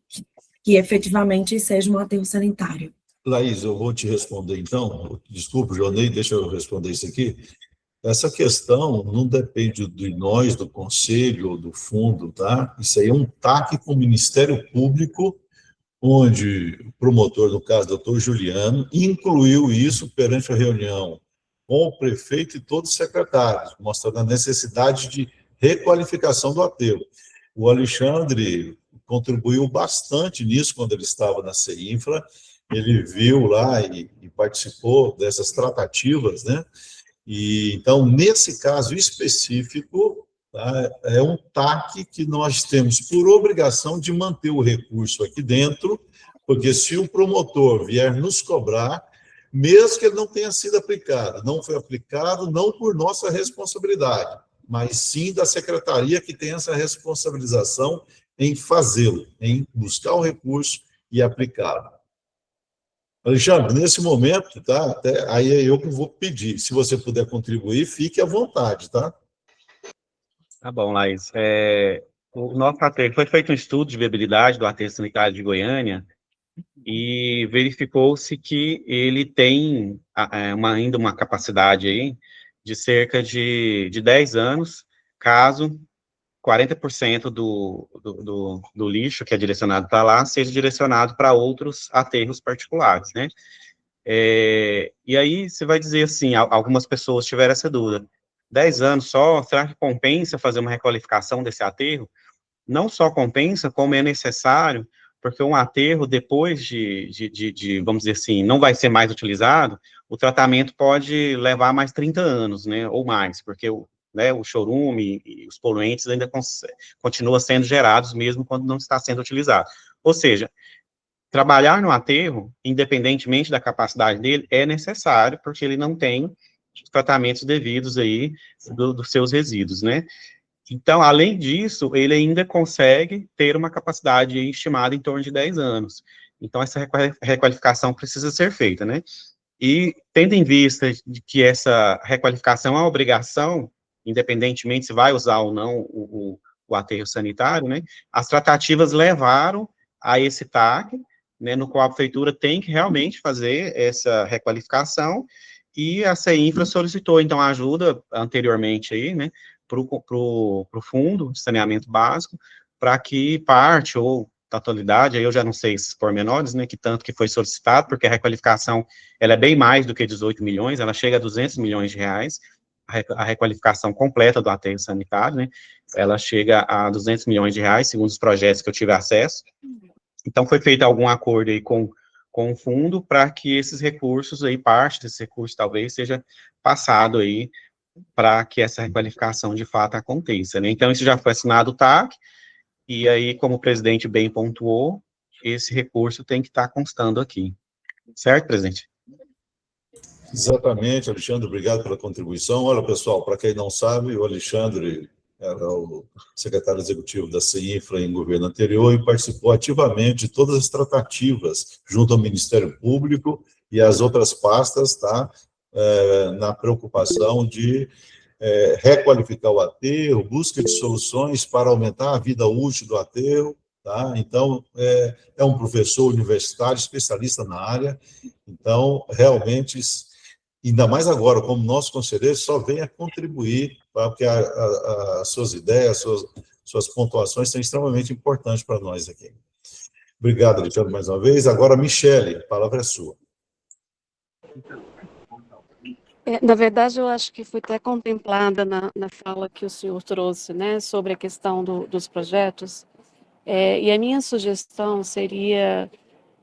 efetivamente seja um aterro sanitário. Laís, eu vou te responder então. Desculpe, Jonei, deixa eu responder isso aqui. Essa questão não depende de nós, do Conselho ou do Fundo, tá? Isso aí é um TAC com o Ministério Público, onde o promotor, no caso, o doutor Juliano, incluiu isso perante a reunião com o prefeito e todos os secretários, mostrando a necessidade de requalificação do aterro. O Alexandre contribuiu bastante nisso quando ele estava na CEINFRA, ele viu lá e participou dessas tratativas, né? E, então, nesse caso específico, tá, é um TAC que nós temos por obrigação de manter o recurso aqui dentro, porque se o promotor vier nos cobrar, mesmo que ele não tenha sido aplicado, não foi aplicado não por nossa responsabilidade, mas sim da secretaria que tem essa responsabilização em fazê-lo, em buscar o recurso e aplicá-lo. Alexandre, nesse momento, tá? Aí é eu que vou pedir. Se você puder contribuir, fique à vontade, tá? Tá bom, Laís. O nosso aterro, foi feito um estudo de viabilidade do aterro sanitário de Goiânia e verificou-se que ele tem ainda uma capacidade aí de cerca de 10 anos, caso 40% do lixo que é direcionado para lá seja direcionado para outros aterros particulares, né? E aí você vai dizer assim, algumas pessoas tiveram essa dúvida, 10 anos só, será que compensa fazer uma requalificação desse aterro? Não só compensa, como é necessário, porque um aterro, depois vamos dizer assim, não vai ser mais utilizado, o tratamento pode levar mais 30 anos, né, ou mais, porque o chorume e os poluentes ainda continuam sendo gerados, mesmo quando não está sendo utilizado. Ou seja, trabalhar no aterro, independentemente da capacidade dele, é necessário, porque ele não tem os tratamentos devidos aí dos seus resíduos, né? Então, além disso, ele ainda consegue ter uma capacidade estimada em torno de 10 anos. Então, essa requalificação precisa ser feita, né? E, tendo em vista de que essa requalificação é uma obrigação, independentemente se vai usar ou não o aterro sanitário, né? As tratativas levaram a esse TAC, né, no qual a prefeitura tem que realmente fazer essa requalificação, e a CEINFRA solicitou, então, ajuda anteriormente aí, né, para o Fundo de Saneamento Básico, para que parte ou totalidade, aí eu já não sei esses pormenores, né, que tanto que foi solicitado, porque a requalificação, ela é bem mais do que 18 milhões, ela chega a 200 milhões de reais, a requalificação completa do aterro sanitário, né, ela chega a 200 milhões de reais, segundo os projetos que eu tive acesso. Então, foi feito algum acordo aí com o fundo para que esses recursos aí, parte desses recursos talvez seja passado aí para que essa requalificação de fato aconteça, né? Então, isso já foi assinado o TAC, e aí, como o presidente bem pontuou, esse recurso tem que estar constando aqui. Certo, presidente? Exatamente, Alexandre, obrigado pela contribuição. Olha, pessoal, para quem não sabe, o Alexandre era o secretário executivo da CINFRA em governo anterior e participou ativamente de todas as tratativas junto ao Ministério Público e às outras pastas, tá? Na preocupação de requalificar o aterro, busca de soluções para aumentar a vida útil do aterro, tá? Então, é um professor universitário, especialista na área, então, realmente, ainda mais agora, como nosso conselheiro, só vem a contribuir, tá? Porque as suas ideias, suas pontuações são extremamente importantes para nós aqui. Obrigado, Alexandre, mais uma vez. Agora, Michele, a palavra é sua. Na verdade, eu acho que foi até contemplada na fala que o senhor trouxe, né, sobre a questão dos projetos, e a minha sugestão seria,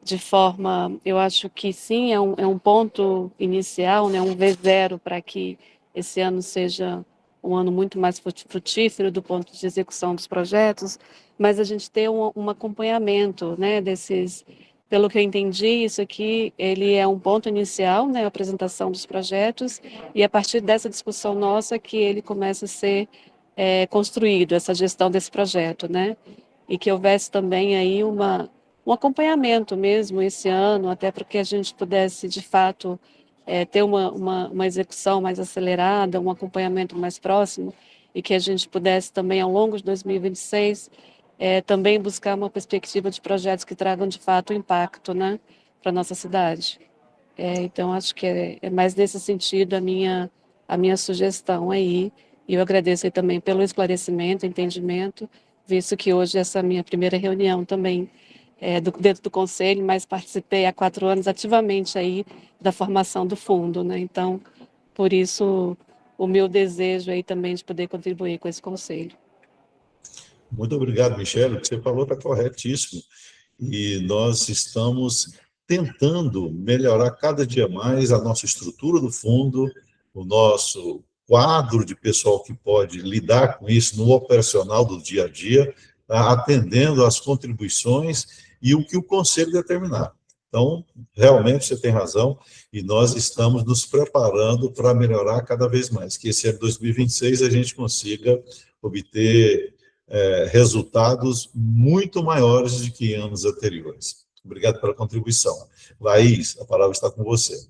de forma, eu acho que sim, é um ponto inicial, né, um V0 para que esse ano seja um ano muito mais frutífero do ponto de execução dos projetos, mas a gente ter um acompanhamento, né, desses. Pelo que eu entendi, isso aqui, ele é um ponto inicial, né, a apresentação dos projetos, e a partir dessa discussão nossa que ele começa a ser construído, essa gestão desse projeto, né, e que houvesse também aí um acompanhamento mesmo esse ano, até para que a gente pudesse, de fato, ter uma execução mais acelerada, um acompanhamento mais próximo, e que a gente pudesse também, ao longo de 2026, também buscar uma perspectiva de projetos que tragam, de fato, impacto, né, para a nossa cidade. Então, acho que é mais nesse sentido a minha sugestão aí, e eu agradeço aí também pelo esclarecimento, entendimento, visto que hoje essa é a minha primeira reunião também dentro do Conselho, mas participei há 4 anos ativamente aí da formação do fundo, né, então, por isso, o meu desejo aí também de poder contribuir com esse Conselho. Muito obrigado, Michele. O que você falou está corretíssimo. E nós estamos tentando melhorar cada dia mais a nossa estrutura do fundo, o nosso quadro de pessoal que pode lidar com isso no operacional do dia a dia, atendendo às contribuições e o que o Conselho determinar. Então, realmente você tem razão, e nós estamos nos preparando para melhorar cada vez mais, que esse ano 2026 a gente consiga obter resultados muito maiores do que em anos anteriores. Obrigado pela contribuição. Laís, a palavra está com você.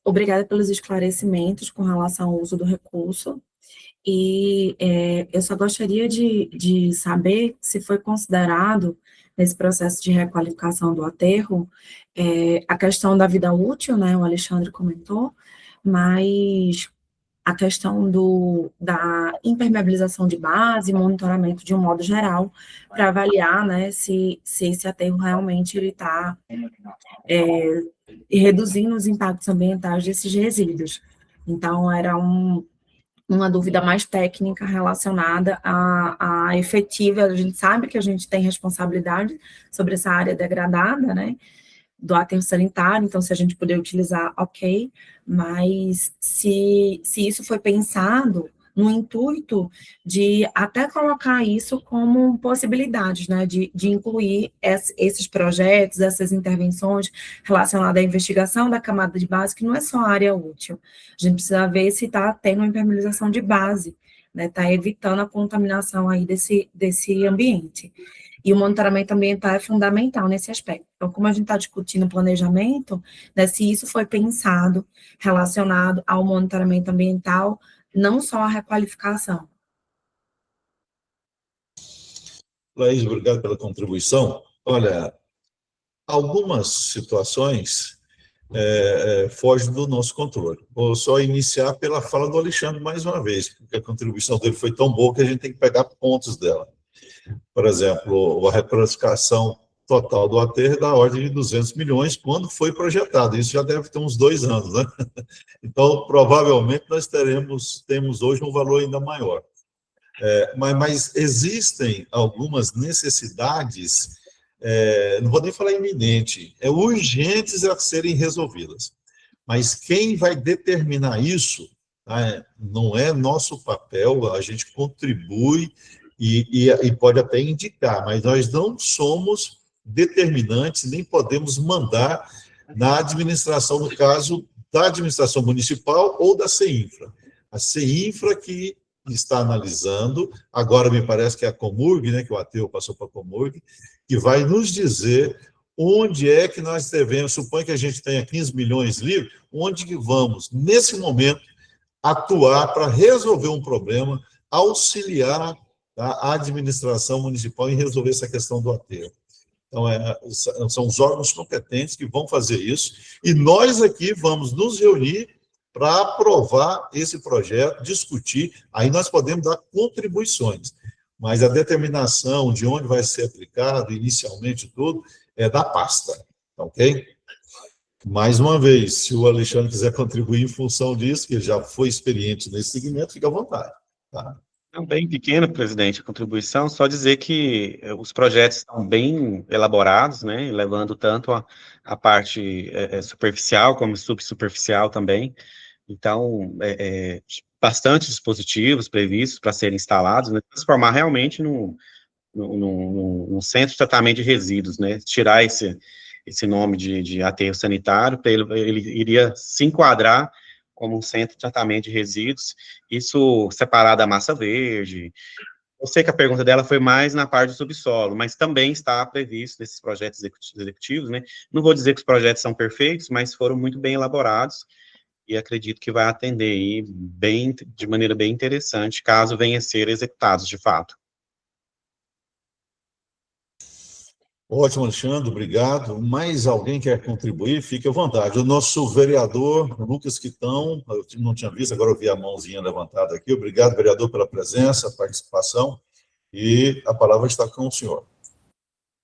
Obrigada pelos esclarecimentos com relação ao uso do recurso. E eu só gostaria de saber se foi considerado, nesse processo de requalificação do aterro, a questão da vida útil, né, o Alexandre comentou, mas a questão da impermeabilização de base, monitoramento de um modo geral, para avaliar, né, se esse aterro realmente está reduzindo os impactos ambientais desses resíduos. Então, era uma dúvida mais técnica relacionada à efetiva. A gente sabe que a gente tem responsabilidade sobre essa área degradada, né, do aterro sanitário, então se a gente puder utilizar, ok, mas se isso foi pensado no intuito de até colocar isso como possibilidades, né, de incluir esses projetos, essas intervenções relacionadas à investigação da camada de base, que não é só área útil, a gente precisa ver se está tendo uma impermeabilização de base, né, está evitando a contaminação aí desse ambiente. E o monitoramento ambiental é fundamental nesse aspecto. Então, como a gente está discutindo planejamento, né, se isso foi pensado relacionado ao monitoramento ambiental, não só a requalificação. Laís, obrigado pela contribuição. Olha, algumas situações fogem do nosso controle. Vou só iniciar pela fala do Alexandre mais uma vez, porque a contribuição dele foi tão boa que a gente tem que pegar pontos dela. Por exemplo, a requalificação total do aterro é da ordem de 200 milhões quando foi projetado. Isso já deve ter uns 2 anos, né? Então, provavelmente, nós temos hoje um valor ainda maior. Mas existem algumas necessidades, não vou nem falar iminente, urgentes a serem resolvidas. Mas quem vai determinar isso, não é nosso papel, a gente contribui e pode até indicar, mas nós não somos determinantes, nem podemos mandar na administração, no caso da administração municipal ou da CEINFRA. A CEINFRA que está analisando, agora me parece que é a Comurg, né, que o Ateu passou para a Comurg, que vai nos dizer onde é que nós devemos, suponho que a gente tenha 15 milhões livres, onde que vamos, nesse momento, atuar para resolver um problema, auxiliar a administração municipal em resolver essa questão do aterro. Então, são os órgãos competentes que vão fazer isso, e nós aqui vamos nos reunir para aprovar esse projeto, discutir, aí nós podemos dar contribuições, mas a determinação de onde vai ser aplicado, inicialmente tudo, é da pasta, ok? Mais uma vez, se o Alexandre quiser contribuir em função disso, que ele já foi experiente nesse segmento, fica à vontade. Tá? É bem pequena, presidente, a contribuição, só dizer que os projetos estão bem elaborados, né, levando tanto a parte superficial como subsuperficial também. Então, bastante dispositivos previstos para serem instalados, né, transformar realmente num centro de tratamento de resíduos, né, tirar esse nome de aterro sanitário, ele iria se enquadrar como um centro de tratamento de resíduos, isso separado da massa verde. Eu sei que a pergunta dela foi mais na parte do subsolo, mas também está previsto nesses projetos executivos, né? Não vou dizer que os projetos são perfeitos, mas foram muito bem elaborados, e acredito que vai atender aí de maneira bem interessante, caso venha a ser executados de fato. Ótimo, Alexandre, obrigado. Mais alguém quer contribuir? Fique à vontade. O nosso vereador, Lucas Quitão, eu não tinha visto, agora eu vi a mãozinha levantada aqui. Obrigado, vereador, pela presença, participação, e a palavra está com o senhor.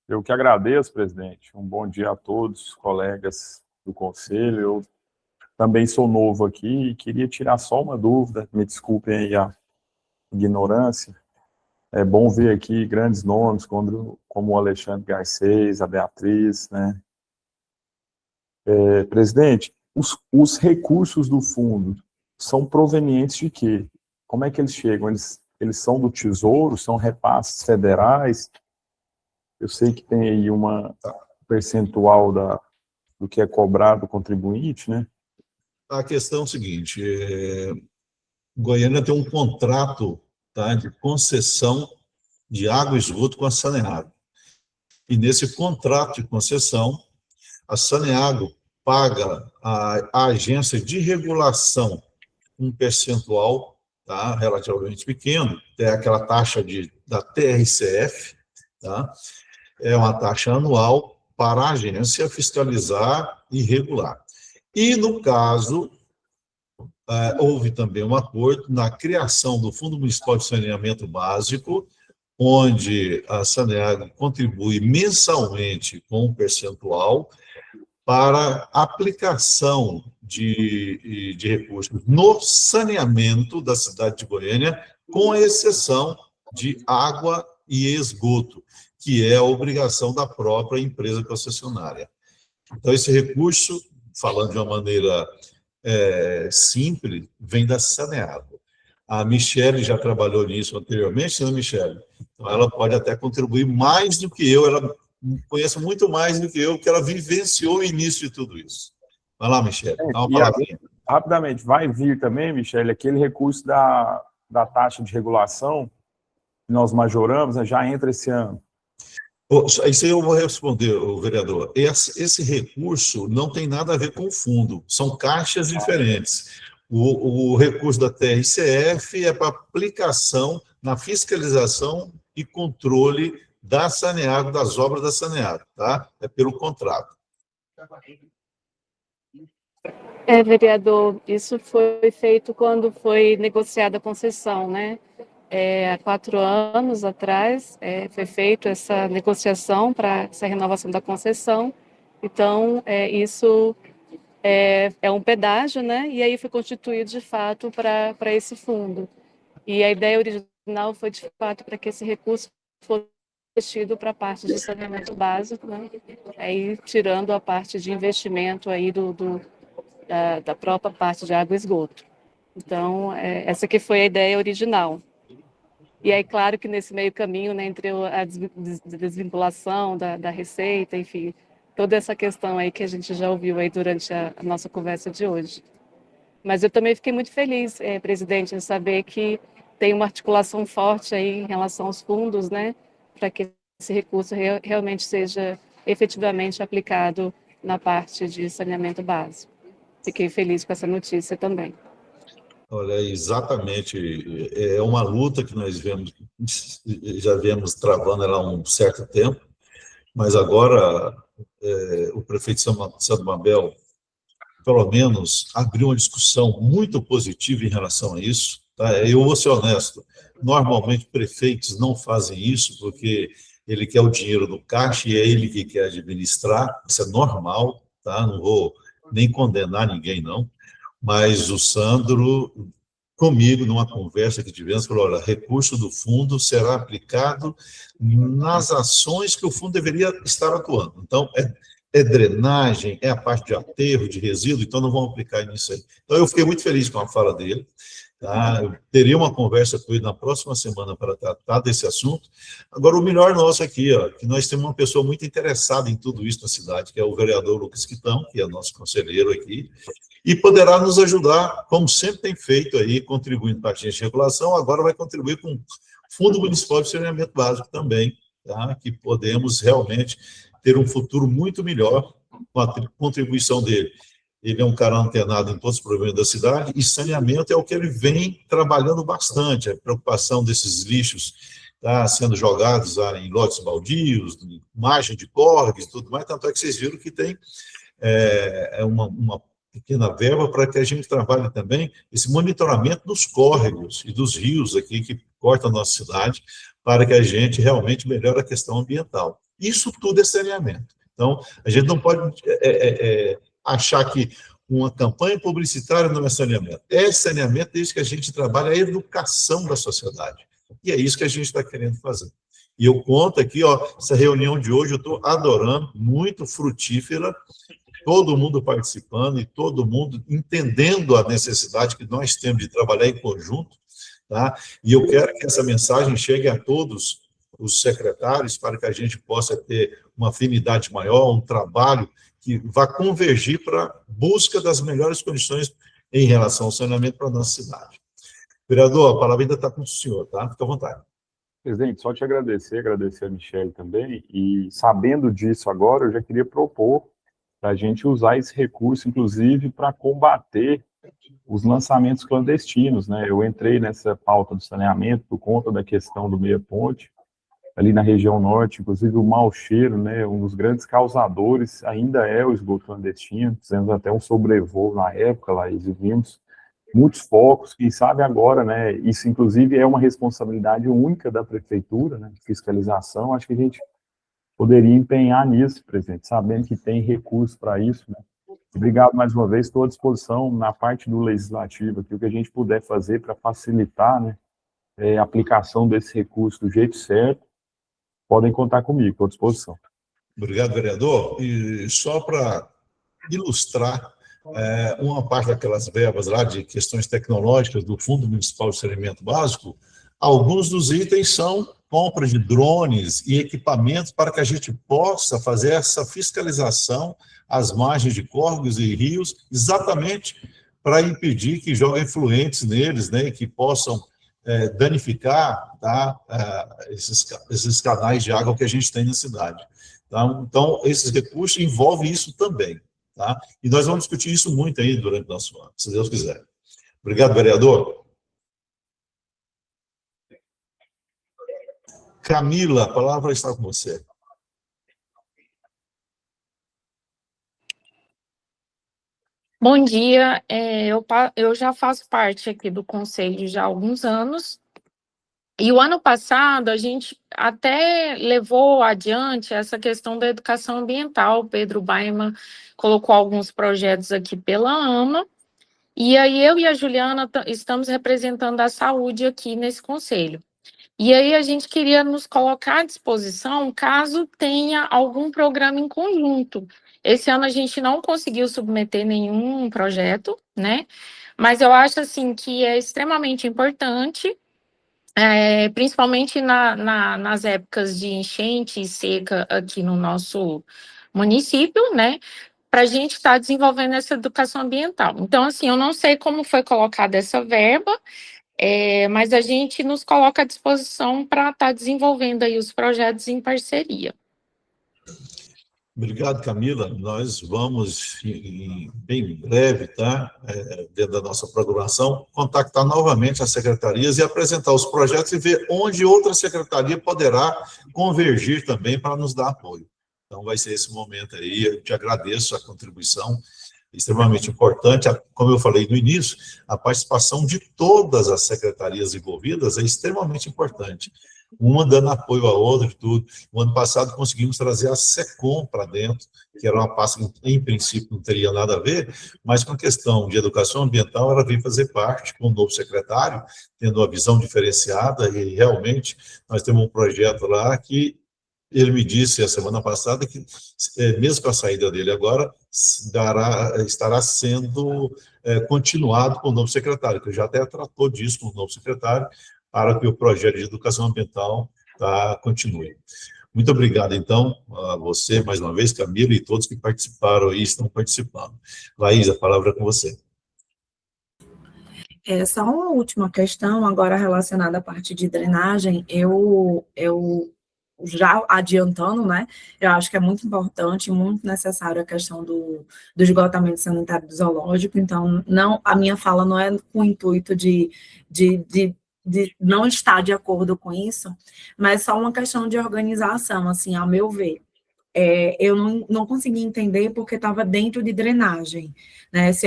Eu que agradeço, presidente. Um bom dia a todos, colegas do Conselho. Eu também sou novo aqui e queria tirar só uma dúvida, me desculpem aí a ignorância. É bom ver aqui grandes nomes, como o Alexandre Garcês, a Beatriz, né? Presidente, os recursos do fundo são provenientes de quê? Como é que eles chegam? Eles são do Tesouro? São repasses federais? Eu sei que tem aí uma percentual do que é cobrado do contribuinte, né? A questão é o seguinte, Goiânia tem um contrato, tá, de concessão de água e esgoto com a Saneago. E nesse contrato de concessão, a Saneago paga à agência de regulação um percentual, tá, relativamente pequeno, é aquela taxa da TRCF, tá, é uma taxa anual para a agência fiscalizar e regular. E, no caso, houve também um acordo na criação do Fundo Municipal de Saneamento Básico, onde a Saneago contribui mensalmente com um percentual para aplicação de recursos no saneamento da cidade de Goiânia, com exceção de água e esgoto, que é a obrigação da própria empresa concessionária. Então, esse recurso, falando de uma maneira simples, vem da Saneago. A Michele já trabalhou nisso anteriormente, não, Michele? Então, ela pode até contribuir mais do que eu, ela conhece muito mais do que eu, porque ela vivenciou o início de tudo isso. Vai lá, Michele, dá uma palavrinha. Rapidamente, vai vir também, Michele, aquele recurso da taxa de regulação que nós majoramos, né, já entra esse ano. Isso aí eu vou responder, vereador. Esse recurso não tem nada a ver com o fundo, são caixas diferentes. O recurso da TRCF é para aplicação na fiscalização e controle da Saneago, das obras da Saneago, tá? É pelo contrato. Vereador, isso foi feito quando foi negociada a concessão, né? Há 4 anos atrás, foi feita essa negociação para essa renovação da concessão. Então, isso é um pedágio, né? E aí foi constituído, de fato, para esse fundo. E a ideia original foi, de fato, para que esse recurso fosse investido para a parte de saneamento básico, né? Aí tirando a parte de investimento aí da própria parte de água e esgoto. Então, essa que foi a ideia original. E aí, claro que nesse meio caminho, né, entre a desvinculação da receita, enfim, toda essa questão aí que a gente já ouviu aí durante a nossa conversa de hoje. Mas eu também fiquei muito feliz, presidente, em saber que tem uma articulação forte aí em relação aos fundos, né, para que esse recurso realmente seja efetivamente aplicado na parte de saneamento básico. Fiquei feliz com essa notícia também. Olha, exatamente, é uma luta que nós já viemos travando ela há um certo tempo, mas agora o prefeito São Mabel, pelo menos, abriu uma discussão muito positiva em relação a isso. Tá? Eu vou ser honesto, normalmente prefeitos não fazem isso porque ele quer o dinheiro do caixa e é ele que quer administrar, isso é normal, tá? Não vou nem condenar ninguém, não. Mas o Sandro, comigo, numa conversa que tivemos, falou, olha, recurso do fundo será aplicado nas ações que o fundo deveria estar atuando. Então, é drenagem, é a parte de aterro, de resíduo, então não vamos aplicar nisso aí. Então, eu fiquei muito feliz com a fala dele. Tá? Eu teria uma conversa com ele na próxima semana para tratar desse assunto. Agora, o melhor nosso aqui, ó, que nós temos uma pessoa muito interessada em tudo isso na cidade, que é o vereador Lucas Quitão, que é nosso conselheiro aqui, e poderá nos ajudar, como sempre tem feito aí, contribuindo para a agência de regulação, agora vai contribuir com o Fundo Municipal de Saneamento Básico também, tá? Que podemos realmente ter um futuro muito melhor com a contribuição dele. Ele é um cara antenado em todos os problemas da cidade, e saneamento é o que ele vem trabalhando bastante, a preocupação desses lixos tá, sendo jogados em lotes baldios, margem de córregos e tudo mais, tanto é que vocês viram que tem uma pequena verba para que a gente trabalhe também esse monitoramento dos córregos e dos rios aqui que cortam a nossa cidade, para que a gente realmente melhore a questão ambiental. Isso tudo é saneamento. Então, a gente não pode achar que uma campanha publicitária não é saneamento. É saneamento desde que a gente trabalha a educação da sociedade. E é isso que a gente está querendo fazer. E eu conto aqui, ó, essa reunião de hoje eu estou adorando, muito frutífera, todo mundo participando e todo mundo entendendo a necessidade que nós temos de trabalhar em conjunto, tá? E eu quero que essa mensagem chegue a todos os secretários para que a gente possa ter uma afinidade maior, um trabalho que vá convergir para a busca das melhores condições em relação ao saneamento para a nossa cidade. Vereador, a palavra ainda está com o senhor, tá? Fica à vontade. Presidente, só te agradecer a Michele também, e sabendo disso agora, eu já queria propor para a gente usar esse recurso, inclusive, para combater os lançamentos clandestinos, né? Eu entrei nessa pauta do saneamento por conta da questão do Meia Ponte, ali na região norte, inclusive o mau cheiro, né? Um dos grandes causadores ainda é o esgoto clandestino, fizemos até um sobrevoo na época lá, exibimos muitos focos, quem sabe agora, né? Isso, inclusive, é uma responsabilidade única da prefeitura, né? Fiscalização, acho que a gente poderia empenhar nisso, presidente, sabendo que tem recurso para isso, né? Obrigado mais uma vez, estou à disposição na parte do legislativo, aqui, o que a gente puder fazer para facilitar, né, a aplicação desse recurso do jeito certo, podem contar comigo, estou à disposição. Obrigado, vereador. E só para ilustrar uma parte daquelas verbas lá de questões tecnológicas do Fundo Municipal de Saneamento Básico, alguns dos itens são compra de drones e equipamentos para que a gente possa fazer essa fiscalização às margens de córregos e rios, exatamente para impedir que joguem efluentes neles, né, que possam danificar, tá, esses canais de água que a gente tem na cidade. Tá? Então, esses recursos envolvem isso também. Tá? E nós vamos discutir isso muito aí durante o nosso ano, se Deus quiser. Obrigado, vereador. Camila, a palavra está com você. Bom dia, eu já faço parte aqui do Conselho já há alguns anos, e o ano passado a gente até levou adiante essa questão da educação ambiental. O Pedro Baiman colocou alguns projetos aqui pela AMA, e aí eu e a Juliana estamos representando a saúde aqui nesse conselho. E aí a gente queria nos colocar à disposição caso tenha algum programa em conjunto. Esse ano a gente não conseguiu submeter nenhum projeto, né? Mas eu acho assim que é extremamente importante principalmente nas épocas de enchente e seca aqui no nosso município, né, para a gente estar desenvolvendo essa educação ambiental. Então, assim, eu não sei como foi colocada essa verba, mas a gente nos coloca à disposição para estar desenvolvendo aí os projetos em parceria. Obrigado, Camila. Nós vamos, bem breve, tá? Dentro da nossa programação, contactar novamente as secretarias e apresentar os projetos e ver onde outra secretaria poderá convergir também para nos dar apoio. Então, vai ser esse momento aí. Eu te agradeço a contribuição, extremamente importante. Como eu falei no início, a participação de todas as secretarias envolvidas é extremamente importante. Uma dando apoio à outra e tudo. O ano passado conseguimos trazer a SECOM para dentro, que era uma pasta que, em princípio, não teria nada a ver, mas com a questão de educação ambiental, ela veio fazer parte com o novo secretário, tendo uma visão diferenciada, e realmente nós temos um projeto lá que ele me disse a semana passada que, mesmo com a saída dele agora, estará sendo continuado com o novo secretário, que já até tratou disso com o novo secretário, para que o projeto de educação ambiental continue. Muito obrigado, então, a você, mais uma vez, Camila, e todos que participaram e estão participando. Laís, a palavra é com você. Só uma última questão, agora relacionada à parte de drenagem, eu já adiantando, né, eu acho que é muito importante, muito necessário a questão do esgotamento sanitário do zoológico, então, a minha fala não é com o intuito de não estar de acordo com isso, mas só uma questão de organização, assim, ao meu ver. Eu não consegui entender porque estava dentro de drenagem, né? Se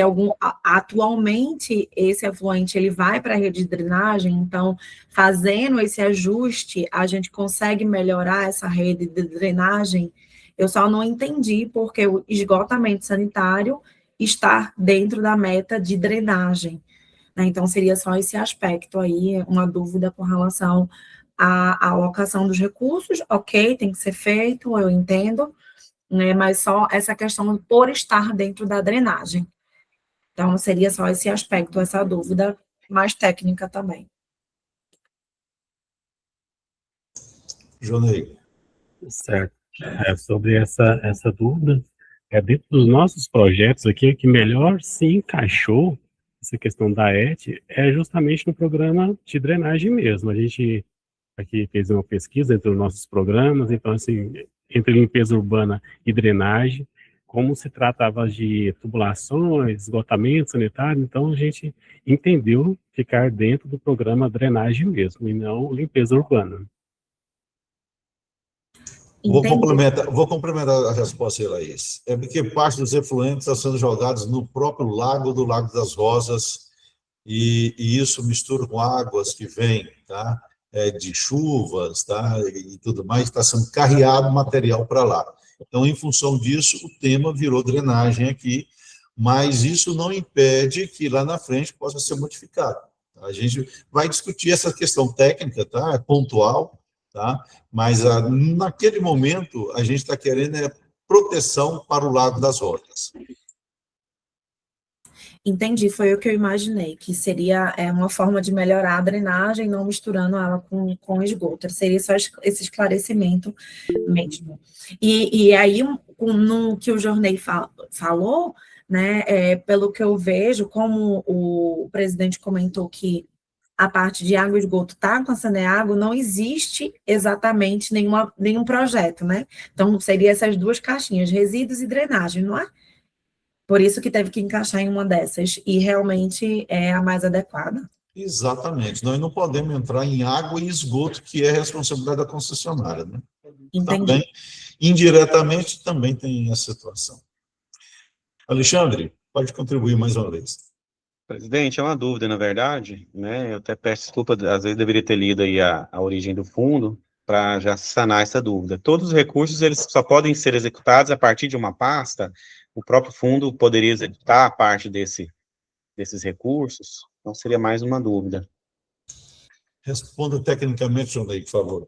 atualmente esse efluente ele vai para a rede de drenagem, então fazendo esse ajuste a gente consegue melhorar essa rede de drenagem. Eu só não entendi porque o esgotamento sanitário está dentro da meta de drenagem, né? Então seria só esse aspecto aí, uma dúvida com relação a alocação dos recursos, ok, tem que ser feito, eu entendo, né, mas só essa questão por estar dentro da drenagem. Então, seria só esse aspecto, essa dúvida mais técnica também. Jonei. Certo. Sobre essa dúvida, dentro dos nossos projetos aqui, o que melhor se encaixou essa questão da ET é justamente no programa de drenagem mesmo. A gente aqui fez uma pesquisa entre os nossos programas, então, assim, entre limpeza urbana e drenagem, como se tratava de tubulações, esgotamento sanitário, então a gente entendeu ficar dentro do programa drenagem mesmo, e não limpeza urbana. Vou complementar a resposta aí, Laís. É porque parte dos efluentes estão sendo jogados no próprio lago do Lago das Rosas, e isso mistura com águas que vêm, tá? De chuvas, tá? E tudo mais, está sendo carreado material para lá. Então, em função disso, o tema virou drenagem aqui, mas isso não impede que lá na frente possa ser modificado. Tá? A gente vai discutir essa questão técnica, tá? Pontual, tá? Mas naquele momento a gente está querendo proteção para o Lago das Rosas. Entendi, foi o que eu imaginei, que seria uma forma de melhorar a drenagem, não misturando ela com esgoto. Seria só esse esclarecimento mesmo. E aí, no que o Jornei falou, né, pelo que eu vejo, como o presidente comentou que a parte de água e esgoto está com a Saneago, não existe exatamente nenhum projeto, né? Então, seria essas duas caixinhas, resíduos e drenagem, não é? Por isso que teve que encaixar em uma dessas, e realmente é a mais adequada. Exatamente. Nós não podemos entrar em água e esgoto, que é responsabilidade da concessionária, né? Entendi. Também, indiretamente, também tem essa situação. Alexandre, pode contribuir mais uma vez. Presidente, é uma dúvida, na verdade, né? Eu até peço desculpa, às vezes deveria ter lido aí a origem do fundo, para já sanar essa dúvida. Todos os recursos, eles só podem ser executados a partir de uma pasta. O próprio fundo poderia executar a parte desses recursos? Então, seria mais uma dúvida. Responda tecnicamente, Jonei, por favor.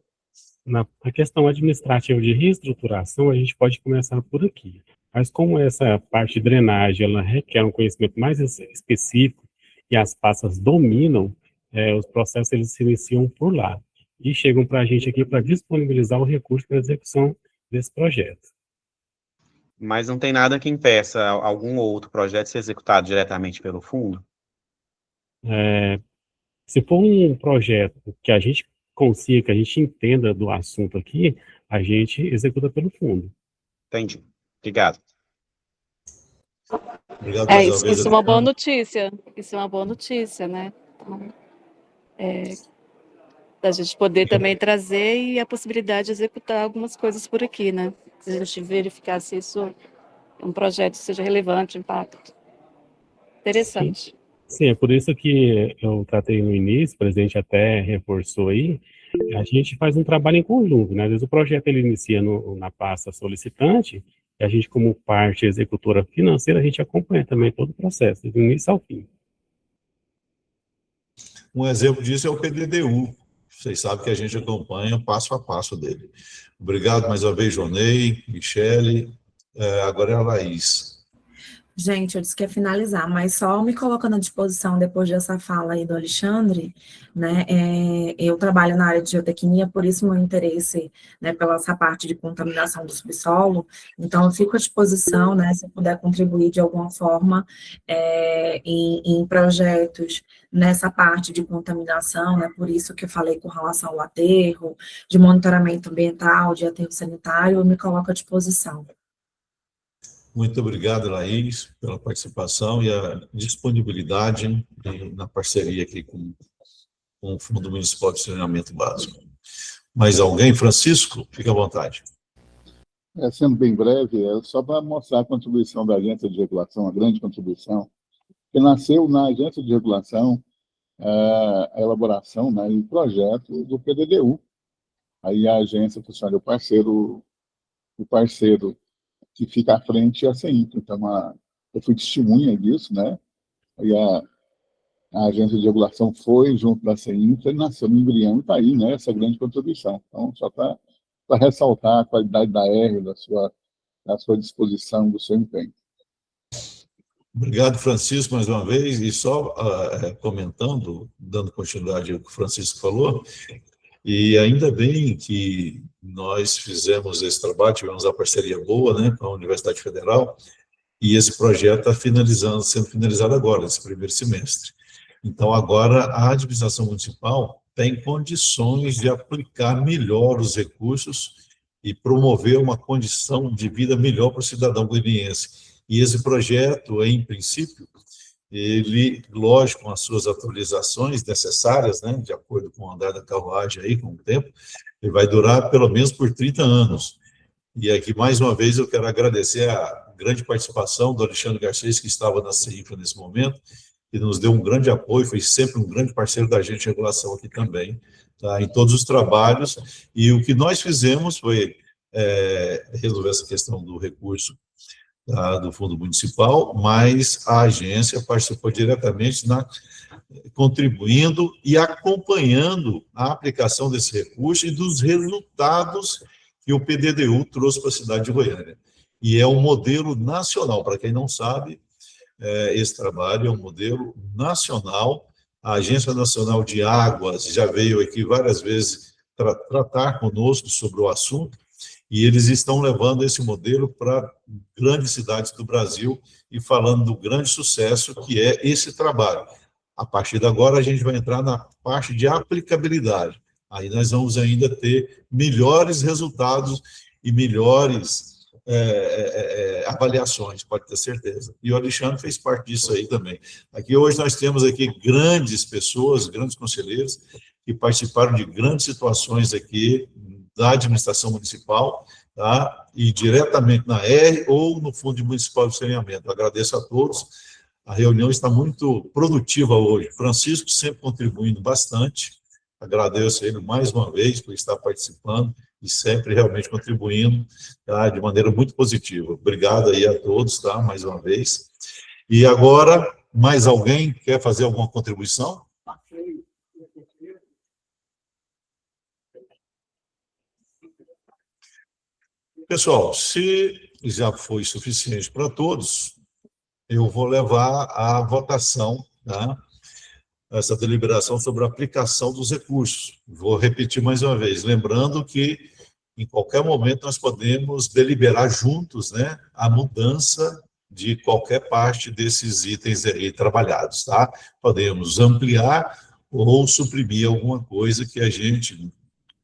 Na questão administrativa de reestruturação, a gente pode começar por aqui. Mas como essa parte de drenagem, ela requer um conhecimento mais específico e as pastas dominam, os processos eles se iniciam por lá e chegam para a gente aqui para disponibilizar o recurso para execução desse projeto. Mas não tem nada que impeça algum outro projeto ser executado diretamente pelo fundo? Se for um projeto que a gente consiga, que a gente entenda do assunto aqui, a gente executa pelo fundo. Entendi. Obrigado. Obrigado mais uma vez. Isso é uma boa notícia. Isso é uma boa notícia, né? Então, da gente poder também trazer e a possibilidade de executar algumas coisas por aqui, né? Se a gente verificar se isso é um projeto que seja relevante, impacto. Interessante. Sim, é por isso que eu tratei no início, o presidente até reforçou aí, a gente faz um trabalho em conjunto, né? Às vezes o projeto ele inicia na pasta solicitante, e a gente, como parte executora financeira, a gente acompanha também todo o processo, do início ao fim. Um exemplo disso é o PDDU. Vocês sabem que a gente acompanha passo a passo dele. Obrigado mais uma vez, Jonei, Michele. Agora é a Laís. Gente, eu disse que ia finalizar, mas só me colocando à disposição depois dessa fala aí do Alexandre, né, eu trabalho na área de geotecnia, por isso meu interesse, né, pela essa parte de contaminação do subsolo, então eu fico à disposição, né, se eu puder contribuir de alguma forma em projetos nessa parte de contaminação, né, por isso que eu falei com relação ao aterro, de monitoramento ambiental, de aterro sanitário, eu me coloco à disposição. Muito obrigado, Laís, pela participação e a disponibilidade na parceria aqui com o Fundo Municipal de Saneamento Básico. Mais alguém? Francisco, fique à vontade. Sendo bem breve, só para mostrar a contribuição da Agência de Regulação, a grande contribuição, que nasceu na Agência de Regulação a elaboração, né, e projeto do PDDU. Aí a agência funciona o parceiro que fica à frente é a CEINFRA. Então, eu fui testemunha disso, né? E a agência de regulação foi junto da CEINFRA e nasceu no embrião e está aí, né? Essa grande contribuição. Então, só para ressaltar a qualidade da R, da sua disposição, do seu empenho. Obrigado, Francisco, mais uma vez. E só comentando, dando continuidade ao que o Francisco falou, e ainda bem que nós fizemos esse trabalho, tivemos a parceria boa, né, com a Universidade Federal, e esse projeto está sendo finalizado agora, nesse primeiro semestre. Então, agora, a administração municipal tem condições de aplicar melhor os recursos e promover uma condição de vida melhor para o cidadão goianiense. E esse projeto, em princípio, ele, lógico, com as suas atualizações necessárias, né, de acordo com o andar da carruagem aí, com o tempo, ele vai durar pelo menos por 30 anos. E aqui, mais uma vez, eu quero agradecer a grande participação do Alexandre Garcês, que estava na CEINFRA nesse momento, que nos deu um grande apoio, foi sempre um grande parceiro da Agência de Regulação aqui também, tá, em todos os trabalhos. E o que nós fizemos foi resolver essa questão do recurso do Fundo Municipal, mas a agência participou diretamente contribuindo e acompanhando a aplicação desse recurso e dos resultados que o PDDU trouxe para a cidade de Goiânia. E é um modelo nacional, para quem não sabe, esse trabalho é um modelo nacional. A Agência Nacional de Águas já veio aqui várias vezes tratar conosco sobre o assunto, e eles estão levando esse modelo para grandes cidades do Brasil e falando do grande sucesso que é esse trabalho. A partir de agora, a gente vai entrar na parte de aplicabilidade. Aí nós vamos ainda ter melhores resultados e melhores avaliações, pode ter certeza. E o Alexandre fez parte disso aí também. Aqui hoje nós temos aqui grandes pessoas, grandes conselheiros, que participaram de grandes situações aqui da administração municipal, tá? E diretamente na R ou no Fundo Municipal de Saneamento. Agradeço a todos. A reunião está muito produtiva hoje. Francisco sempre contribuindo bastante. Agradeço a ele mais uma vez por estar participando e sempre realmente contribuindo, tá, de maneira muito positiva. Obrigado aí a todos, tá, mais uma vez. E agora, mais alguém quer fazer alguma contribuição? Pessoal, se já foi suficiente para todos, eu vou levar à votação, tá? essa deliberação sobre a aplicação dos recursos. Vou repetir mais uma vez, lembrando que em qualquer momento nós podemos deliberar juntos, né, a mudança de qualquer parte desses itens aí trabalhados, tá? Podemos ampliar ou suprimir alguma coisa que a gente,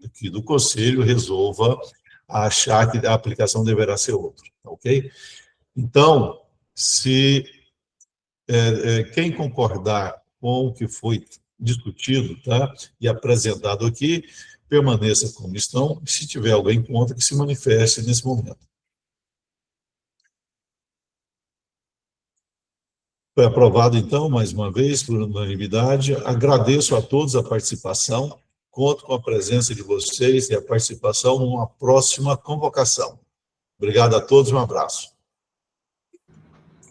aqui do Conselho, resolva achar que a aplicação deverá ser outra, ok? Então, se quem concordar com o que foi discutido, tá, e apresentado aqui, permaneça como estão, e se tiver alguém contra, que se manifeste nesse momento. Foi aprovado, então, mais uma vez, por unanimidade. Agradeço a todos a participação, conto com a presença de vocês e a participação numa próxima convocação. Obrigado a todos, um abraço.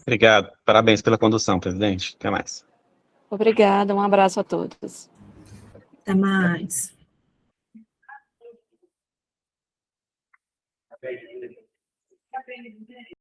Obrigado. Parabéns pela condução, presidente. Até mais. Obrigada, um abraço a todos. Até mais.